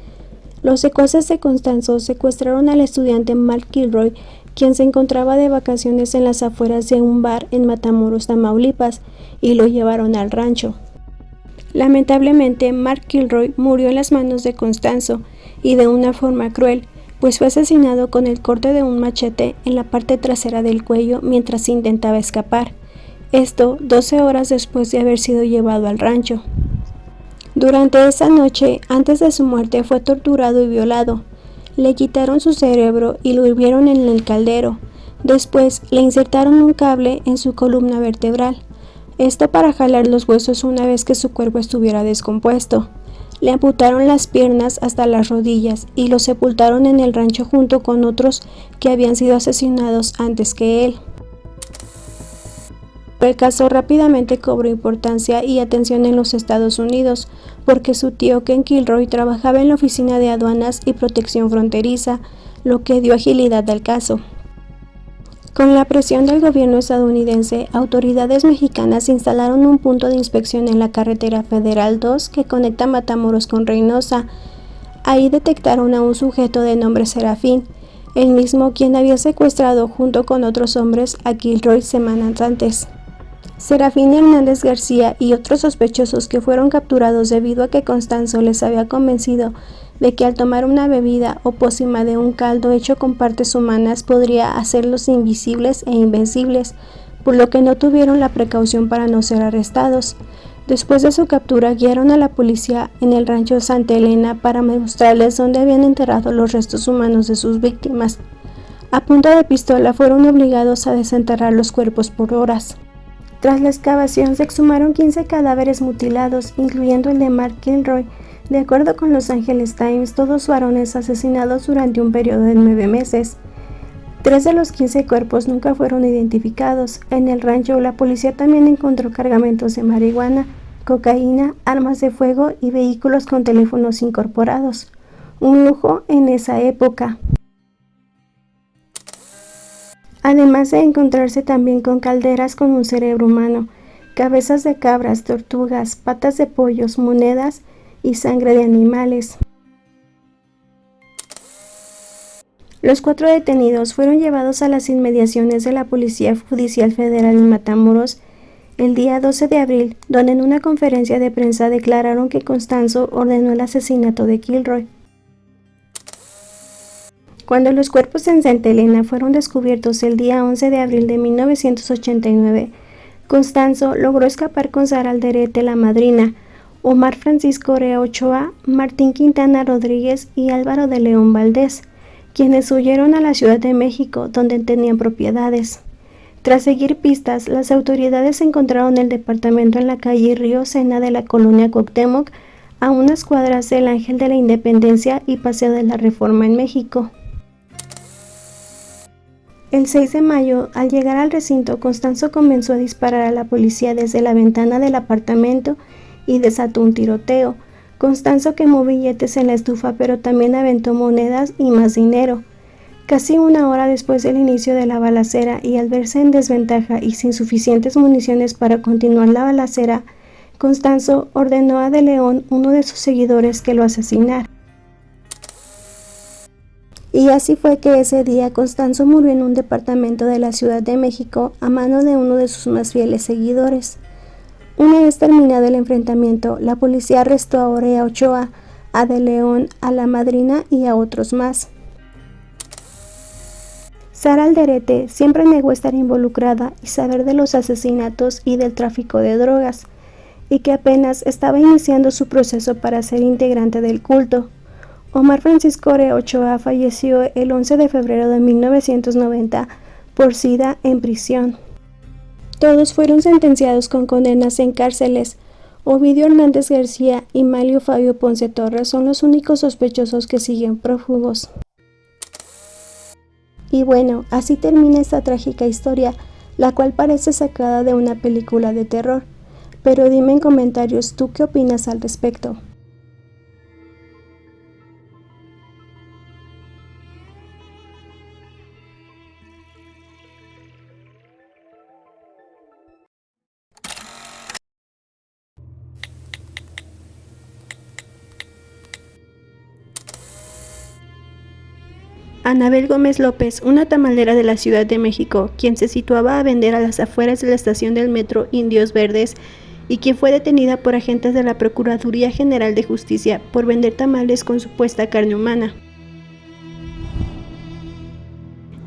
Los secuaces de Constanzo secuestraron al estudiante Mark Kilroy, quien se encontraba de vacaciones en las afueras de un bar en Matamoros, Tamaulipas, y lo llevaron al rancho. Lamentablemente, Mark Kilroy murió en las manos de Constanzo, y de una forma cruel, pues fue asesinado con el corte de un machete en la parte trasera del cuello mientras intentaba escapar. Esto 12 horas después de haber sido llevado al rancho. Durante esa noche, antes de su muerte, fue torturado y violado. Le quitaron su cerebro y lo hirvieron en el caldero. Después le insertaron un cable en su columna vertebral. Esto para jalar los huesos una vez que su cuerpo estuviera descompuesto. Le amputaron las piernas hasta las rodillas y lo sepultaron en el rancho junto con otros que habían sido asesinados antes que él. El caso rápidamente cobró importancia y atención en los Estados Unidos, porque su tío Ken Kilroy trabajaba en la Oficina de Aduanas y Protección Fronteriza, lo que dio agilidad al caso. Con la presión del gobierno estadounidense, autoridades mexicanas instalaron un punto de inspección en la carretera Federal 2 que conecta Matamoros con Reynosa. Ahí detectaron a un sujeto de nombre Serafín, el mismo quien había secuestrado junto con otros hombres a Kilroy semanas antes. Serafín Hernández García y otros sospechosos que fueron capturados debido a que Constanzo les había convencido de que al tomar una bebida o pócima de un caldo hecho con partes humanas podría hacerlos invisibles e invencibles, por lo que no tuvieron la precaución para no ser arrestados. Después de su captura, guiaron a la policía en el rancho Santa Elena para mostrarles dónde habían enterrado los restos humanos de sus víctimas. A punta de pistola fueron obligados a desenterrar los cuerpos por horas. Tras la excavación se exhumaron 15 cadáveres mutilados, incluyendo el de Mark Kilroy. De acuerdo con Los Angeles Times, todos varones asesinados durante un periodo de 9 meses. 3 de los 15 cuerpos nunca fueron identificados. En el rancho, la policía también encontró cargamentos de marihuana, cocaína, armas de fuego y vehículos con teléfonos incorporados. Un lujo en esa época. Además de encontrarse también con calderas con un cerebro humano, cabezas de cabras, tortugas, patas de pollos, monedas y sangre de animales. Los 4 detenidos fueron llevados a las inmediaciones de la Policía Judicial Federal en Matamoros el día 12 de abril, donde en una conferencia de prensa declararon que Constanzo ordenó el asesinato de Kilroy. Cuando los cuerpos en Santa Elena fueron descubiertos el día 11 de abril de 1989, Constanzo logró escapar con Sara Alderete, la madrina, Omar Francisco Orea Ochoa, Martín Quintana Rodríguez y Álvaro de León Valdés, quienes huyeron a la Ciudad de México, donde tenían propiedades. Tras seguir pistas, las autoridades encontraron el departamento en la calle Río Sena de la colonia Cuauhtémoc, a unas cuadras del Ángel de la Independencia y Paseo de la Reforma en México. El 6 de mayo, al llegar al recinto, Constanzo comenzó a disparar a la policía desde la ventana del apartamento y desató un tiroteo. Constanzo quemó billetes en la estufa, pero también aventó monedas y más dinero. Casi una hora después del inicio de la balacera y al verse en desventaja y sin suficientes municiones para continuar la balacera, Constanzo ordenó a De León, uno de sus seguidores, que lo asesinara. Y así fue que ese día Constanzo murió en un departamento de la Ciudad de México a mano de uno de sus más fieles seguidores. Una vez terminado el enfrentamiento, la policía arrestó a Orea Ochoa, a De León, a la madrina y a otros más. Sara Alderete siempre negó estar involucrada y saber de los asesinatos y del tráfico de drogas, y que apenas estaba iniciando su proceso para ser integrante del culto. Omar Francisco Orea Ochoa falleció el 11 de febrero de 1990 por SIDA en prisión. Todos fueron sentenciados con condenas en cárceles. Ovidio Hernández García y Malio Fabio Ponce Torres son los únicos sospechosos que siguen prófugos. Y bueno, así termina esta trágica historia, la cual parece sacada de una película de terror. Pero dime en comentarios tú qué opinas al respecto. Anabel Gómez López, una tamalera de la Ciudad de México, quien se situaba a vender a las afueras de la estación del metro Indios Verdes y quien fue detenida por agentes de la Procuraduría General de Justicia por vender tamales con supuesta carne humana.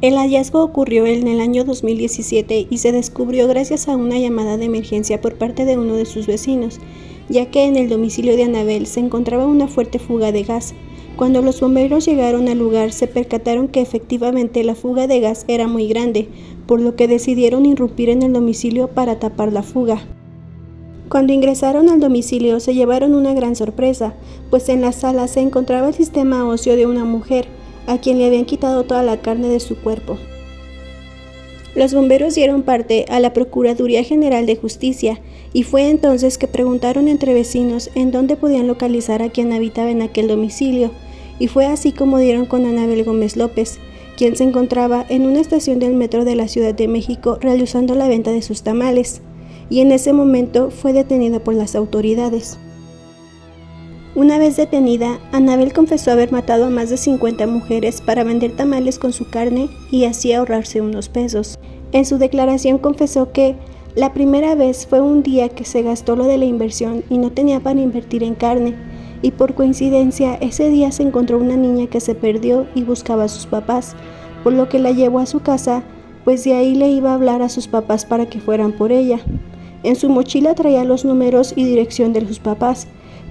El hallazgo ocurrió en el año 2017 y se descubrió gracias a una llamada de emergencia por parte de uno de sus vecinos, ya que en el domicilio de Anabel se encontraba una fuerte fuga de gas. Cuando los bomberos llegaron al lugar, se percataron que efectivamente la fuga de gas era muy grande, por lo que decidieron irrumpir en el domicilio para tapar la fuga. Cuando ingresaron al domicilio, se llevaron una gran sorpresa, pues en la sala se encontraba el sistema óseo de una mujer, a quien le habían quitado toda la carne de su cuerpo. Los bomberos dieron parte a la Procuraduría General de Justicia, y fue entonces que preguntaron entre vecinos en dónde podían localizar a quien habitaba en aquel domicilio, y fue así como dieron con Anabel Gómez López, quien se encontraba en una estación del metro de la Ciudad de México realizando la venta de sus tamales, y en ese momento fue detenida por las autoridades. Una vez detenida, Anabel confesó haber matado a más de 50 mujeres para vender tamales con su carne y así ahorrarse unos pesos. En su declaración confesó que la primera vez fue un día que se gastó lo de la inversión y no tenía para invertir en carne, y por coincidencia ese día se encontró una niña que se perdió y buscaba a sus papás, por lo que la llevó a su casa, pues de ahí le iba a hablar a sus papás para que fueran por ella. En su mochila traía los números y dirección de sus papás,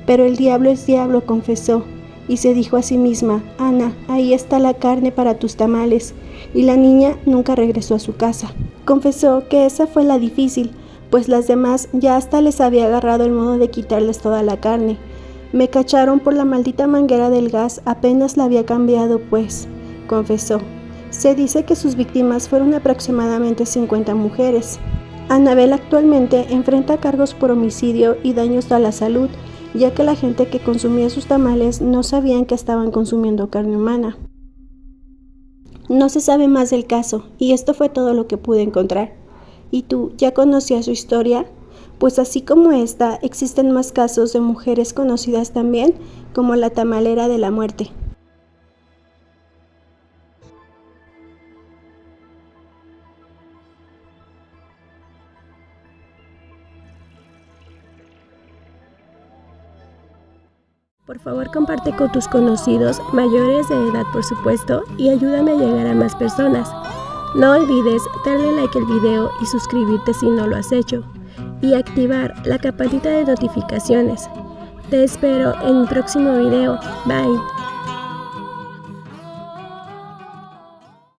pero el diablo es diablo, confesó, y se dijo a sí misma: Ana, ahí está la carne para tus tamales, y la niña nunca regresó a su casa. Confesó que esa fue la difícil, pues las demás ya hasta les había agarrado el modo de quitarles toda la carne. Me cacharon por la maldita manguera del gas, apenas la había cambiado pues, confesó. Se dice que sus víctimas fueron aproximadamente 50 mujeres. Anabel actualmente enfrenta cargos por homicidio y daños a la salud, ya que la gente que consumía sus tamales no sabían que estaban consumiendo carne humana. No se sabe más del caso, y esto fue todo lo que pude encontrar. ¿Y tú, ya conocías su historia? Pues así como esta, existen más casos de mujeres conocidas también, como la tamalera de la muerte. Por favor, comparte con tus conocidos, mayores de edad por supuesto, y ayúdame a llegar a más personas. No olvides darle like al video y suscribirte si no lo has hecho, y activar la campanita de notificaciones. Te espero en mi próximo video. Bye.